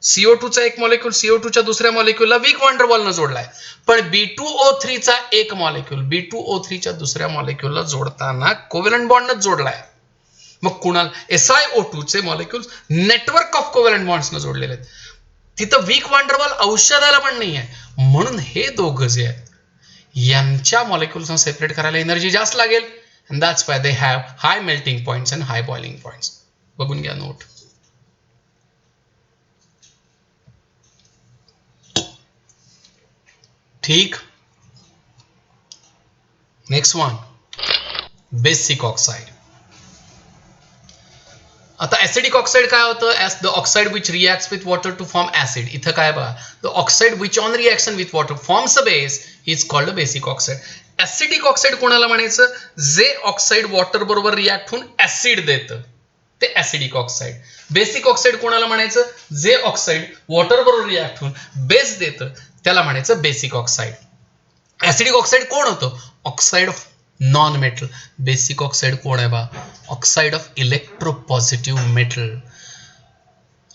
CO2 चा एक मॉलिक्यूल CO2 च्या दुसऱ्या मॉलिक्यूलला वीक वान डर वॉलनं जोडलाय, पण B2O3 चा एक मॉलिक्यूल B2O3 च्या दुसऱ्या मॉलिक्यूलला जोडताना कोव्हॅलंट बॉन्डच जोडलाय. मग कुणाला SiO2 चे मॉलिक्युल्स नेटवर्क ऑफ कोव्हॅलंट बॉन्ड्सनं जोडलेले आहेत. तिथं वीक वान डर वॉल औषधाला पण नाही आहे, म्हणून हे दोघं जे आहेत यांच्या मॉलिक्युल्सना सेपरेट करायला एनर्जी जास्त लागेल. And that's why they have high melting points and high boiling points. बघून घ्या नोट. ठीक. Next one, basic oxide. आता ऍसिडिक ऑक्साइड काय होतं? As the oxide which reacts with water to form acid. इथं काय बघा, the oxide which on reaction with water forms a base is called a basic oxide. Acidic oxide कोणाला म्हणायचं? जे ऑक्साइड वॉटर बरोबर रिॲक्ट होऊन ऍसिड देतं ते ऍसिडिक ऑक्साइड. बेसिक ऑक्साइड कोणाला म्हणायचं? जे ऑक्साइड वॉटर बरोबर रिॲक्ट होऊन बेस देतं त्याला म्हणायचं बेसिक ऑक्साइड. ऍसिडिक ऑक्साइड कोण होतं? Oxide of non metal. Basic oxide कोण आहे बा? Oxide of electropositive metal.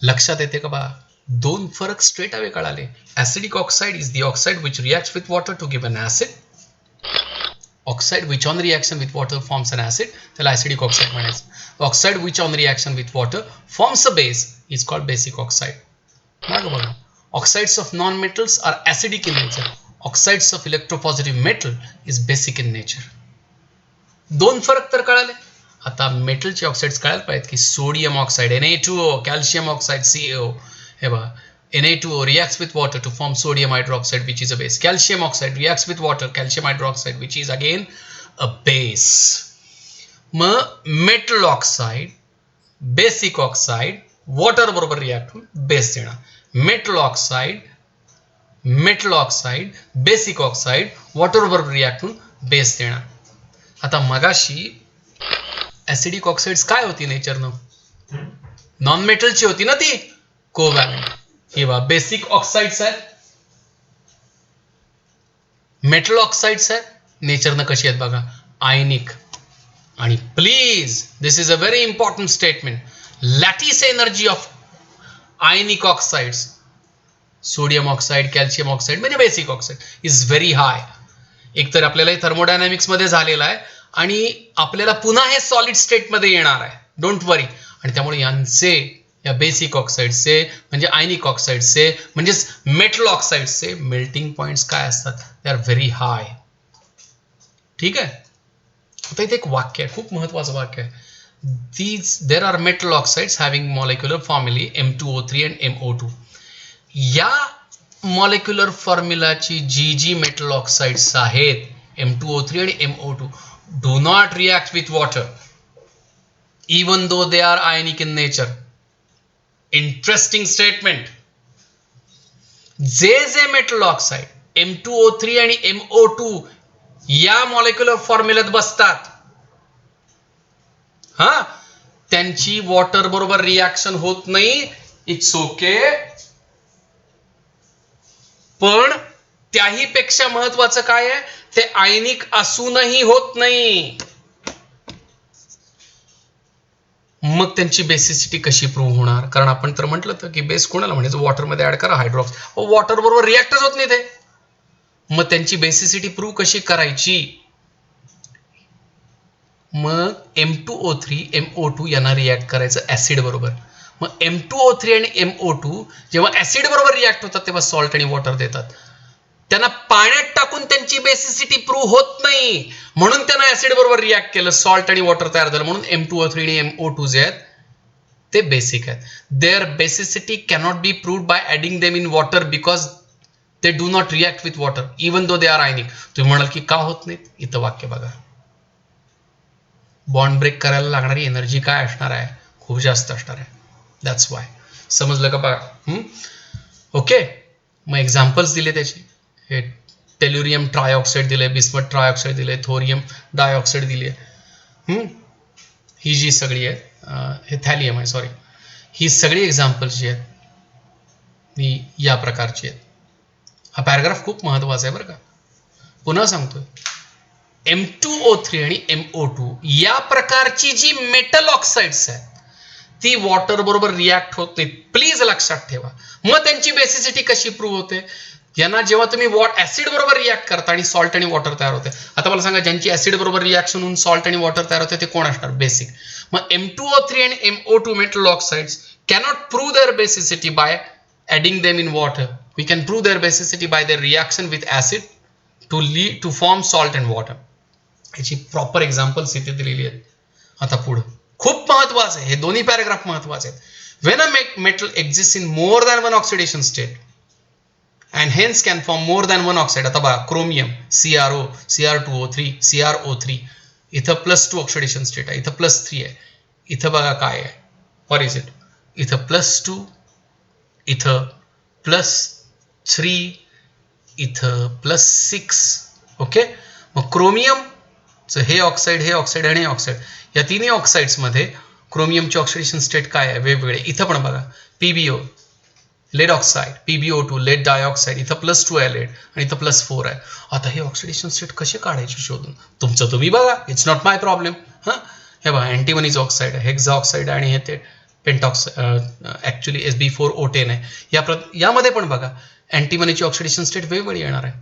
लक्षात येते का बा? दोन फरक स्ट्रेट अवे कळाले. Acidic oxide is the oxide which reacts with water to give an acid. Oxide which on reaction with water forms an acid त्याला ऍसिडिक ऑक्साइड म्हणायचं. Oxide which on reaction with water forms a base is called basic oxide. बघा, oxides of non metals are acidic in nature. Oxides of electropositive metal is basic in nature. दोन फरक तर कळाले. आता मेटलचे ऑक्साइड्स कळायला पाहिजेत की sodium oxide Na2O, calcium oxide CaO. हे बघा, Na2O reacts with water to form sodium hydroxide which is a base. Calcium oxide reacts with water, calcium hydroxide which is again a base. मग metal oxide, basic oxide, water बरोबर रिॲक्ट होऊन बेस देणार. Metal oxide, basic oxide, water बरोबर रिॲक्ट होऊन बेस देणार. आता मगाशी ऍसिडिक ऑक्साइड्स काय होती नेचरनं? नॉन मेटलची होती ना ती, कोव्हॅलेंट. हे बघा बेसिक ऑक्साइड्स आहेत, मेटल ऑक्साइड्स आहेत, नेचरनं कशी आहेत बघा, आयनिक. आणि please this is a very important statement, lattice energy of ionic oxides, sodium oxide, calcium oxide म्हणजे basic oxide is very high. एकतर आपल्याला थर्मोडायनामिक्स मध्ये झालेलं आहे आणि आपल्याला पुन्हा हे सॉलिड स्टेटमध्ये येणार आहे, डोंट वरी. आणि त्यामुळे यांचे, या बेसिक ऑक्साइड्सचे म्हणजे आयनिक ऑक्साइड्सचे म्हणजेच मेटल ऑक्साइड्सचे मेल्टिंग पॉइंट्स काय असतात, दे आर व्हेरी हाय. ठीक आहे. आता इथे एक वाक्य आहे, खूप महत्वाचं वाक्य आहे. There are metal oxides having molecular फॉर्म्युली M2O3 and MO2. या मॉलिक्युलर फॉर्म्युलाची जी मेटल ऑक्साइड्स आहेत M2O3 आणि MO2 do not react with water even though they are ionic in nature. Interesting statement. जे मेटल ऑक्साइड M2O3 आणि MO2 या मॉलिक्युलर फॉर्म्युल्यात बसतात, हा, त्यांची वॉटर बरोबर रिॲक्शन होत नाही, इट्स ओके. पण त्याही पेक्षा महत्वाचं काय आहे, ते आयनिक असूनही होत नाही. मग त्यांची बेसिसिटी कशी प्रूव्ह होणार? कारण आपण तर म्हटलं तर की बेस कोणाला म्हणायचं, वॉटरमध्ये ऍड करा हायड्रॉक्स, वॉटर बरोबर रिॲक्टच होत नाही ते. मग त्यांची बेसिसिटी प्रूव्ह कशी करायची? मग M2O3 MO2 यांना रिॲक्ट करायचं ऍसिड बरोबर. मग M2O3 आणि MO2 जेव्हा ऍसिड बरोबर रिॲक्ट होतात तेव्हा सॉल्ट आणि वॉटर देतात. त्यांना पाण्यात टाकून त्यांची बेसिसिटी प्रूव्ह होत नाही, म्हणून त्यांना ऍसिड बरोबर रिॲक्ट केलं, सॉल्ट आणि वॉटर तयार झालं, म्हणून M2O3 आणि MO2 जे आहेत ते बेसिक आहेत. There basicity cannot be proved by adding them in water because they do not react with water even though they are ionic. तुम्ही म्हणाल की का होत नाहीत? इथं वाक्य बघा. बॉन्ड ब्रेक करायला लागणारी एनर्जी काय असणार आहे? खूप जास्त असणार आहे. That's why. समजलं का बघा? ओके. मग एक्झाम्पल्स दिले त्याचे, हे टेल्युरियम ट्रायऑक्साईड दिले, बिस्मथ ट्रायऑक्साईड दिले, थोरियम डायऑक्साईड दिले. ही जी सगळी आहेत, हे थॅलियम आहे सॉरी, ही सगळी एक्झाम्पल्स जी आहेत ही या प्रकारची आहेत. हा पॅराग्राफ खूप महत्वाचा आहे बरं का. पुन्हा सांगतोय, M2O3 आणि MO2 या प्रकारची जी मेटल ऑक्साइड्स आहेत ती वॉटर बरोबर रिॲक्ट होत नाही, प्लीज लक्षात ठेवा. मग त्यांची बेसिसिटी कशी प्रूव्ह होते? यांना जेव्हा तुम्ही ऍसिड बरोबर रिॲक्ट करता आणि सॉल्ट आणि वॉटर तयार होते. आता मला सांगा, ज्यांची ऍसिड बरोबर रिॲक्शन होऊन सॉल्ट आणि वॉटर तयार होते ते कोण असणार? बेसिक. मग M2O3 आणि MO2 metal oxides cannot prove their basicity by adding them in water. We can prove their basicity by their reaction with acid to form salt and water. याची प्रॉपर एक्झाम्पल्स इथे दिलेली आहेत. आता पुढे खूप महत्वाचं आहे, हे दोन्ही पॅराग्राफ महत्वाचे आहेत. When a metal exist in more than one oxidation state and hence can form more than one oxide. आता बघा, क्रोमियम CrO, Cr2O3, CrO3, इथं +2 ऑक्सिडेशन स्टेट आहे, इथं +3 आहे. इथं बघा काय आहे, व्हॉट इज इट? इथं +2, इथं +3, इथं +6. ओके. मग क्रोमियमचं हे ऑक्साईड आणि हे ऑक्साईड, या तिन्ही ऑक्साइड्समध्ये क्रोमियमची ऑक्सिडेशन स्टेट काय आहे? वेगवेगळे. इथं पण बघा, PbO lead oxide, PbO2 lead dioxide, इथं +2 आहे लेड आणि इथं +4 आहे. आता हे ऑक्सिडेशन स्टेट कसे काढायचे शोधून तुमचं तुम्ही बघा, इट्स नॉट माय प्रॉब्लेम. हां, हे बघा, अँटीमनीचं ऑक्साईड आहे, हेक्झा ऑक्साईड आणि हे ते ऍक्च्युली Sb4O10 आहे. यामध्ये पण बघा अँटीमनीची ऑक्सिडेशन स्टेट वेगवेगळी येणार आहे.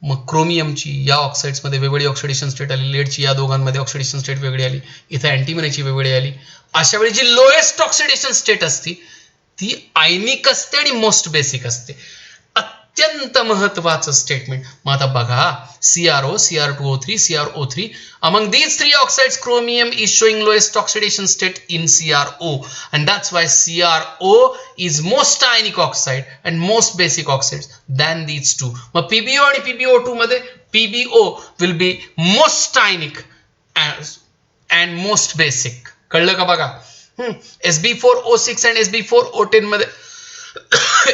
मग क्रोमियमची या ऑक्साइड्समध्ये वेगवेगळी ऑक्सिडेशन स्टेट आली, लेडची या दोघांमध्ये ऑक्सिडेशन स्टेट वेगळी आली, इथं अँटीमनीची वेगवेगळी आली. अशा वेळी जी लोएस्ट ऑक्सिडेशन स्टेट असती ती आयनिक असते आणि मोस्ट बेसिक असते. अत्यंत महत्वाचं स्टेटमेंट. मग आता बघा, CrO, Cr2O3, CrO3, among these three oxides chromium is showing lowest oxidation state in CrO, and that's why CrO is most ionic oxide and most basic oxides than these two. मग PbO आणि PbO2 मध्ये PbO will be most ionic and most basic. कळलं का बघा? Sb4O6 and Sb4O10 मध्ये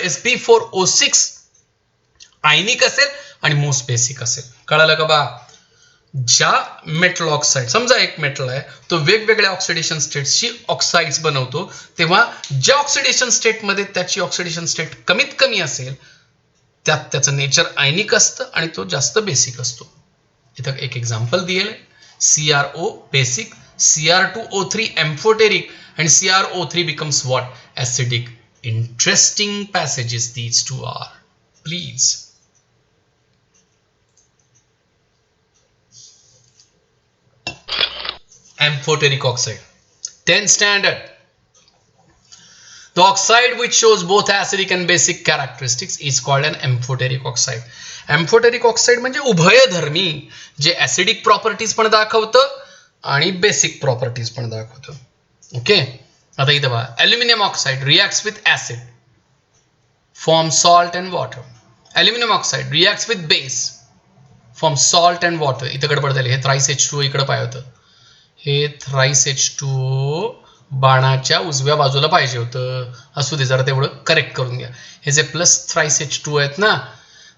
Sb4O6 आयनिक असेल आणि मोस्ट बेसिक असेल. कळालं का बा? ज्या मेटल ऑक्साईड, समजा एक मेटल आहे, तो वेगवेगळ्या ऑक्सिडेशन स्टेट्सची ऑक्साइड्स बनवतो, तेव्हा ज्या ऑक्सिडेशन स्टेटमध्ये त्याची ऑक्सिडेशन स्टेट कमीत कमी असेल त्यात त्याचं नेचर आयनिक असतं आणि तो जास्त बेसिक असतो. इथं एक एक्झाम्पल दिलेलं आहे. CrO basic, Cr2O3 amphoteric and CrO3 becomes what? Acidic. Interesting passages these two are. Please. Amphoteric oxide. 10th standard. The oxide which shows both acidic and basic characteristics is called an amphoteric oxide. Amphoteric oxide म्हणजे उभयधर्मी, जे ऍसिडिक प्रॉपर्टीज पण दाखवतं आणि बेसिक प्रॉपर्टीज पण दाखवतं. ओके, आता इथं बघा, aluminium oxide reacts with acid, form salt and water. Aluminium oxide reacts with base, form salt and water. इथं गडबड झाली, हे थ्राईस H2O इकडे पाहिजे होतं. हे थ्राईस H2O बाणाच्या उजव्या बाजूला पाहिजे होतं. असू दे, जरा तेवढं करेक्ट करून घ्या. हे जे प्लस थ्राईस H2O आहेत ना,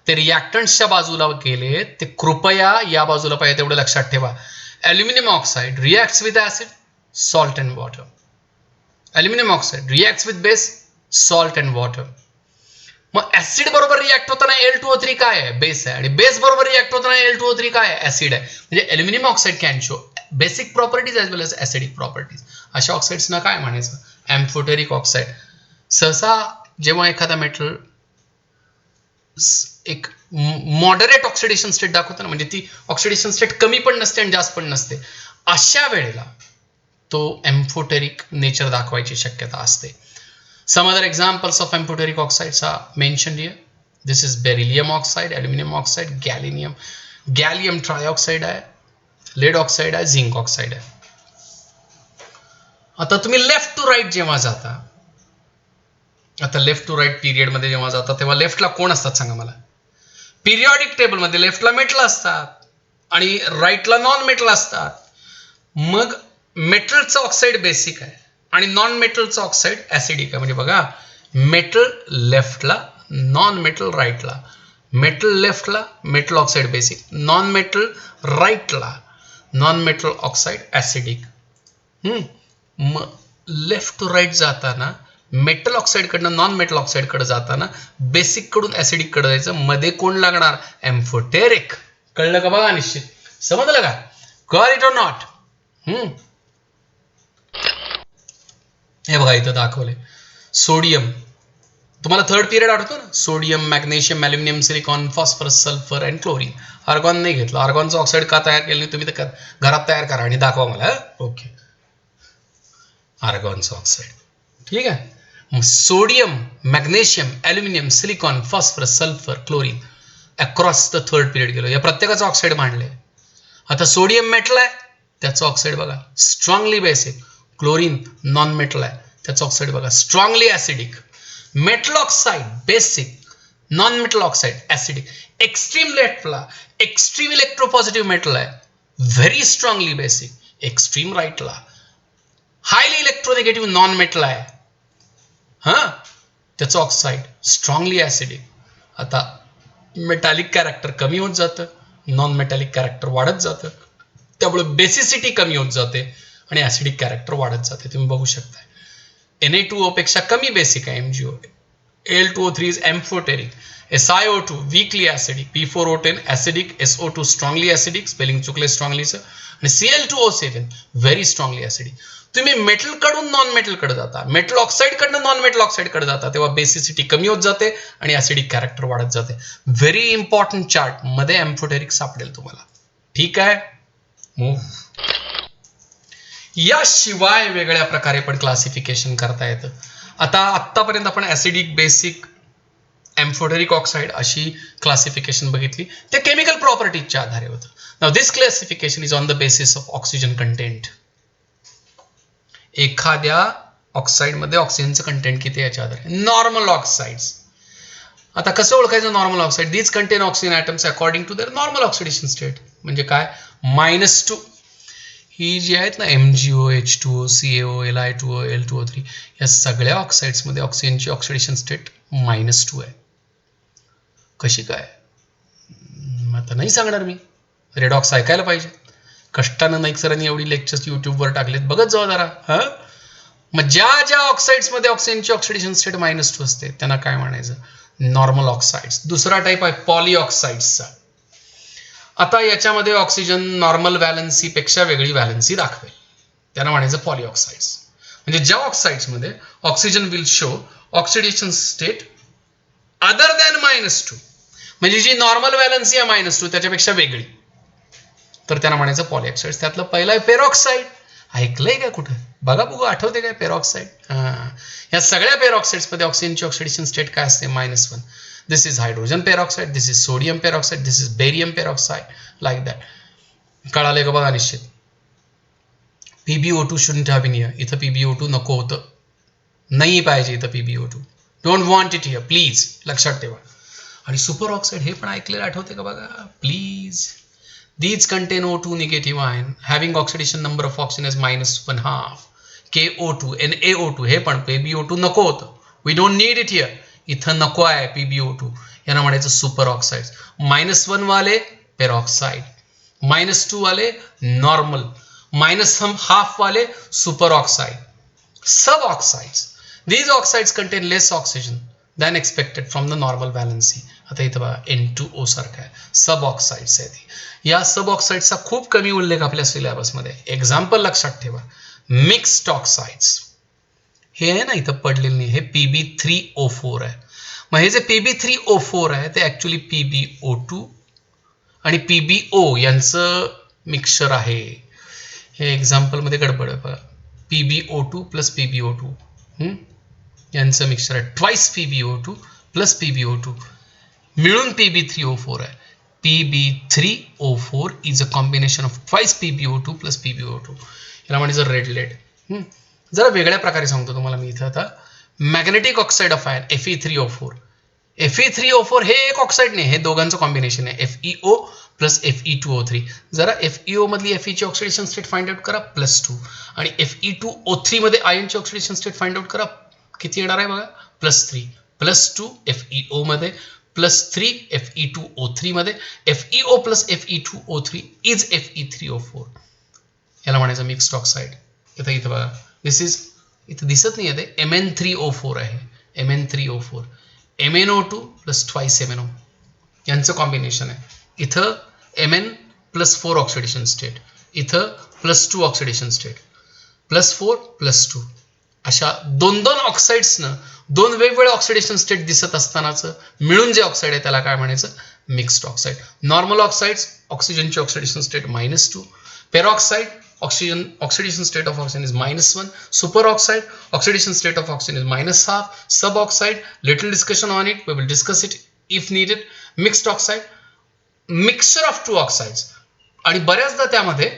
ते रिॲक्टंट्सच्या बाजूला गेले, ते कृपया या बाजूला पाहिजे तेवढं लक्षात ठेवा. Aluminium oxide reacts with acid, salt and water. Aluminium oxide reacts with base, salt and water. मग ऍसिड बरोबर रिॲक्ट होताना Al2O3 काय आहे? बेस आहे. आणि बेस बरोबर रिॲक्ट होताना Al2O3 काय आहे? ऍसिड आहे. म्हणजे aluminium oxide can show basic properties as well as acidic properties. अशा ऑक्साइड्सना काय म्हणायचं? Amphoteric oxide. सहसा जेव्हा एखादा मेटल एक मॉडरेट ऑक्सिडेशन स्टेट दाखवतो ना, म्हणजे ती ऑक्सिडेशन स्टेट कमी पण नसते आणि जास्त पण नसते, अशा वेळेला तो एम्फोटेरिक नेचर दाखवायची शक्यता असते. Some other examples of amphoteric oxides are mentioned here. This is beryllium oxide, aluminum oxide, gallium trioxide आहे, lead oxide आहे, zinc oxide आहे. आता तुम्ही लेफ्ट टू राईट जेव्हा जाता, आता लेफ्ट टू राईट पिरियड मध्ये जेव्हा जाता, तेव्हा लेफ्टला कोण असतात सांगा मला? पिरियॉडिक टेबल मध्ये लेफ्टला मेटल असतात आणि राईटला नॉन मेटल असतात. मग मेटलचं ऑक्साईड बेसिक आहे आणि नॉन मेटलचं ऑक्साईड ऍसिडिक आहे. म्हणजे बघा, मेटल लेफ्टला, नॉन मेटल राईटला. मेटल लेफ्टला metal oxide basic, non metal राईटला नॉन मेटल ऑक्साईड ऍसिडिक. मग लेफ्ट टू राईट जाताना मेटल ऑक्साईड कडनं नॉन मेटल ऑक्साईड कडे जाताना बेसिक कडून ऍसिडिक कडे जायचं. मध्ये कोण लागणार? एम्फोटेरिक. कळलं का बघा? निश्चित समजलं का? Got it or not? हे बघा इथं दाखवले. सोडियम, तुम्हाला थर्ड पिरियड आठवतो ना? Sodium, magnesium, aluminium, silicon, phosphorus, sulphur and chlorine. Argon नाही घेतलं. आर्गॉनचं ऑक्साईड का तयार केलं नाही? तुम्ही तर घरात तयार करा आणि दाखवा मला. ओके, आर्गॉनचं ऑक्साईड. ठीक आहे. Sodium, magnesium, aluminium, silicon, phosphorus, sulfur, chlorine across the third period गेलो. या प्रत्येकाचं ऑक्साईड मांडले. आता सोडियम मेटल आहे, त्याचं ऑक्साईड बघा strongly basic. Chlorine non metal आहे, त्याचं ऑक्साईड बघा strongly acidic. Metal oxide basic, non metal oxide acidic. Extreme लेफ्टला एक्स्ट्रीम इलेक्ट्रोपॉझिटिव्ह मेटल आहे, व्हेरी स्ट्रॉंगली बेसिक. एक्स्ट्रीम राईटला हायली इलेक्ट्रोनेगेटिव्ह नॉन मेटल आहे, त्याचं ऑक्साईड स्ट्रॉंगली ऍसिडिक. आता मेटॅलिक कॅरेक्टर कमी होत जातं, नॉन मेटॅलिक कॅरेक्टर वाढत जातं, त्यामुळे बेसिसिटी कमी होत जाते आणि ऍसिडिक कॅरेक्टर वाढत जाते. तुम्ही बघू शकता Na2O पेक्षा कमी बेसिक आहे MgO. Al2O3 is amphoteric. SiO2 weekly acidic. P4O10 acidic. SO2 strongly acidic, spelling चुकले स्ट्रॉंगलीचं. आणि Cl2O7 व्हेरी स्ट्रॉंगली ऍसिडिक. तुम्ही मेटल कडून नॉन मेटल कडे जाता, मेटल ऑक्साईड कडनं नॉन मेटल ऑक्साईड कडे जाता, तेव्हा बेसिसिटी कमी होत जाते आणि ऍसिडिक कॅरेक्टर वाढत जाते. व्हेरी इम्पॉर्टंट चार्ट मध्ये एम्फोटेरिक सापडेल तुम्हाला. ठीक आहे. याशिवाय वेगळ्या प्रकारे पण क्लासिफिकेशन करता येतं. आता आत्तापर्यंत आपण ऍसिडिक, बेसिक, एम्फोटेरिक ऑक्साईड अशी क्लासिफिकेशन बघितली. ते केमिकल प्रॉपर्टीजच्या आधारे होतं. Now this classification is on the basis of oxygen content. एखाद्या ऑक्साईड मध्ये ऑक्सिजनचं कंटेंट किती याच्या आधारे. नॉर्मल ऑक्साइड्स आता कसं ओळखायचं normal oxide? These contain oxygen atoms according to their normal oxidation state. म्हणजे काय? -2 ही जी आहेत ना MgO, H2O, CaO, Li2O, L2O3 या सगळ्या ऑक्साईड्समध्ये ऑक्सिजनची ऑक्सिडेशन स्टेट -2 आहे. कशी काय? आता नाही सांगणार मी. रेडॉक्स ऐकायला पाहिजे. कष्टानं नाईक सरांनी एवढी लेक्चर्स युट्यूबवर टाकलेत, बघत जाऊ जरा. मग ज्या ऑक्साईड्समध्ये ऑक्सिजनची ऑक्सिडेशन स्टेट -2 असते त्यांना काय म्हणायचं? Normal oxides. दुसरा टाईप आहे पॉलीऑक्साइड्सचा. आता याच्यामध्ये ऑक्सिजन नॉर्मल व्हॅलन्सीपेक्षा वेगळी व्हॅलन्सी दाखवेल, त्यांना म्हणायचं पॉलीऑक्साइड्स. म्हणजे ज्या ऑक्साइड्समध्ये oxygen will show oxidation state other than -2, म्हणजे जी नॉर्मल व्हॅलन्सी आहे -2 त्याच्यापेक्षा वेगळी, तर त्यांना म्हणायचं पॉलीऑक्साइड्स. त्यातलं पहिलं आहे पेरॉक्साईड. ऐकलंय का कुठं? बघा बघू, आठवते काय पेरॉक्साईड? या सगळ्या पेरॉक्साइड्समध्ये ऑक्सिजनची ऑक्सिडेशन स्टेट काय असते? -1. This is hydrogen peroxide, this is sodium peroxide, this is barium peroxide, like that. कळाले का बघा निश्चित. PbO2 shouldn't have been here. इथं PbO2 नको होतं, नाही पाहिजे इथं PbO2. Don't want it here, please लक्षात ठेवा. आणि सुपर ऑक्साईड हे पण ऐकलेलं आठवते का बघा please. These contain O2 negative ion having oxidation number of oxygen as -1/2. KO2, NaO2 हे पण PbO2 नको होतं. We don't need it here. इथं नको आहे PbO2. यांना म्हणायचं सुपर ऑक्साइड. -1 वाले पेरॉक्साइड, -2 वाले नॉर्मल, -1/2 वाले super oxide. Sub oxides. These oxides contain less oxygen than expected from the normal valency. आता इथं बघा N2O सारखं आहे. सब ऑक्साइड्स आहेत. या सब ऑक्साइड्सचा खूप कमी उल्लेख आपल्या सिलेबसमध्ये. एक्झाम्पल लक्षात ठेवा. मिक्स्ड ऑक्साइड्स हे आहे ना इथं पडलेलं नाही, हे Pb3O4 आहे. मग हे जे Pb3O4 आहे ते ॲक्च्युली PbO2 आणि PbO यांचं मिक्सचर आहे. हे एक्झाम्पलमध्ये गडबड आहे बघा. PbO2 प्लस PbO2 यांचं मिक्सचर आहे. ट्वाईस PbO2 प्लस PbO2 मिळून Pb3O4 आहे. Pb3O4 is a combination of twice PbO2 plus PbO2. याला म्हणायचं रेड लेड. जरा वेगळ्या प्रकारे सांगतो तुम्हाला मी इथं आता. Magnetic oxide of ion Fe3O4. Fe3O4 हे एक ऑक्साईड नाही, हे दोघांचं कॉम्बिनेशन आहे. FeO plus Fe2O3. जरा FeO मधली Fe ची ऑक्सिडेशन स्टेट फाइंड आउट करा +2 आणि Fe2O3 मध्ये आयनची ऑक्सिडेशन स्टेट फाइंड आउट करा. किती येणार आहे बघा? +3 +2 FeO मध्ये +3 Fe2O3 मध्ये. FeO plus Fe2O3 is Fe3O4. याला म्हणायचं मिक्स्ड ऑक्साईड. इथं बघा दिस इज, इथं दिसत नाही आहे ते Mn3O4 आहे. Mn3O4 MnO2 plus twice MnO यांचं कॉम्बिनेशन आहे. इथं Mn +4 ऑक्सिडेशन स्टेट, इथं +2 ऑक्सिडेशन स्टेट, +4 +2 अशा दोन ऑक्साईड्सनं दोन वेगवेगळ्या ऑक्सिडेशन स्टेट दिसत असतानाचं मिळून जे ऑक्साईड आहे त्याला काय म्हणायचं? Mixed oxide. नॉर्मल ऑक्साइड्स ऑक्सिजनची oxidation state -2. Peroxide oxidation state of oxygen is -1. Superoxide oxidation state of oxygen is -1/2. Suboxide little discussion on it, we will discuss it if needed. Mixed oxide mixture of two oxides आणि बऱ्याचदा त्यामध्ये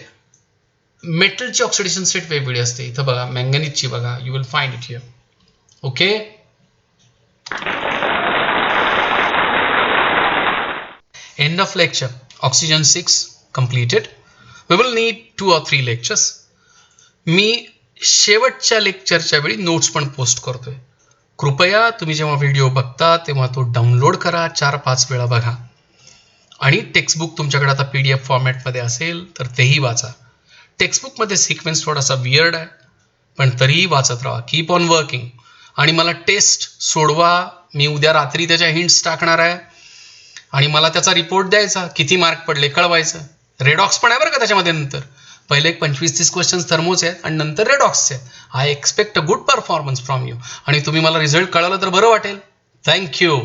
मेटलची ऑक्सिडेशन स्टेट वेगवेगळी असते. इथं बघा मॅंगनीजची बघा, you will find it here. Okay, end of lecture. Oxygen 6 completed. We will need 2 or 3 lectures. मी शेवटच्या लेक्चरच्या वेळी नोट्स पण पोस्ट करतोय. कृपया तुम्ही जेव्हा व्हिडिओ बघता तेव्हा तो डाउनलोड करा, 4-5 वेळा बघा आणि टेक्स्टबुक तुमच्याकडे आता PDF फॉर्मॅटमध्ये असेल तर तेही वाचा. टेक्स्टबुकमध्ये सिक्वेन्स थोडासा वियर्ड आहे पण तरीही वाचत राहा. Keep on working. आणि मला टेस्ट सोडवा, मी उद्या रात्री त्याच्या हिंट्स टाकणार आहे आणि मला त्याचा रिपोर्ट द्यायचा, किती मार्क पडले कळवायचं. रेडॉक्स पण आहे बरं का त्याच्यामध्ये. नंतर पहिले 25-30 क्वेश्चन्स थर्मोचे आहेत आणि नंतर रेडॉक्सचे आहेत. I expect a good performance from you. आणि तुम्ही मला रिझल्ट कळवलं तर बरं वाटेल. थँक्यू.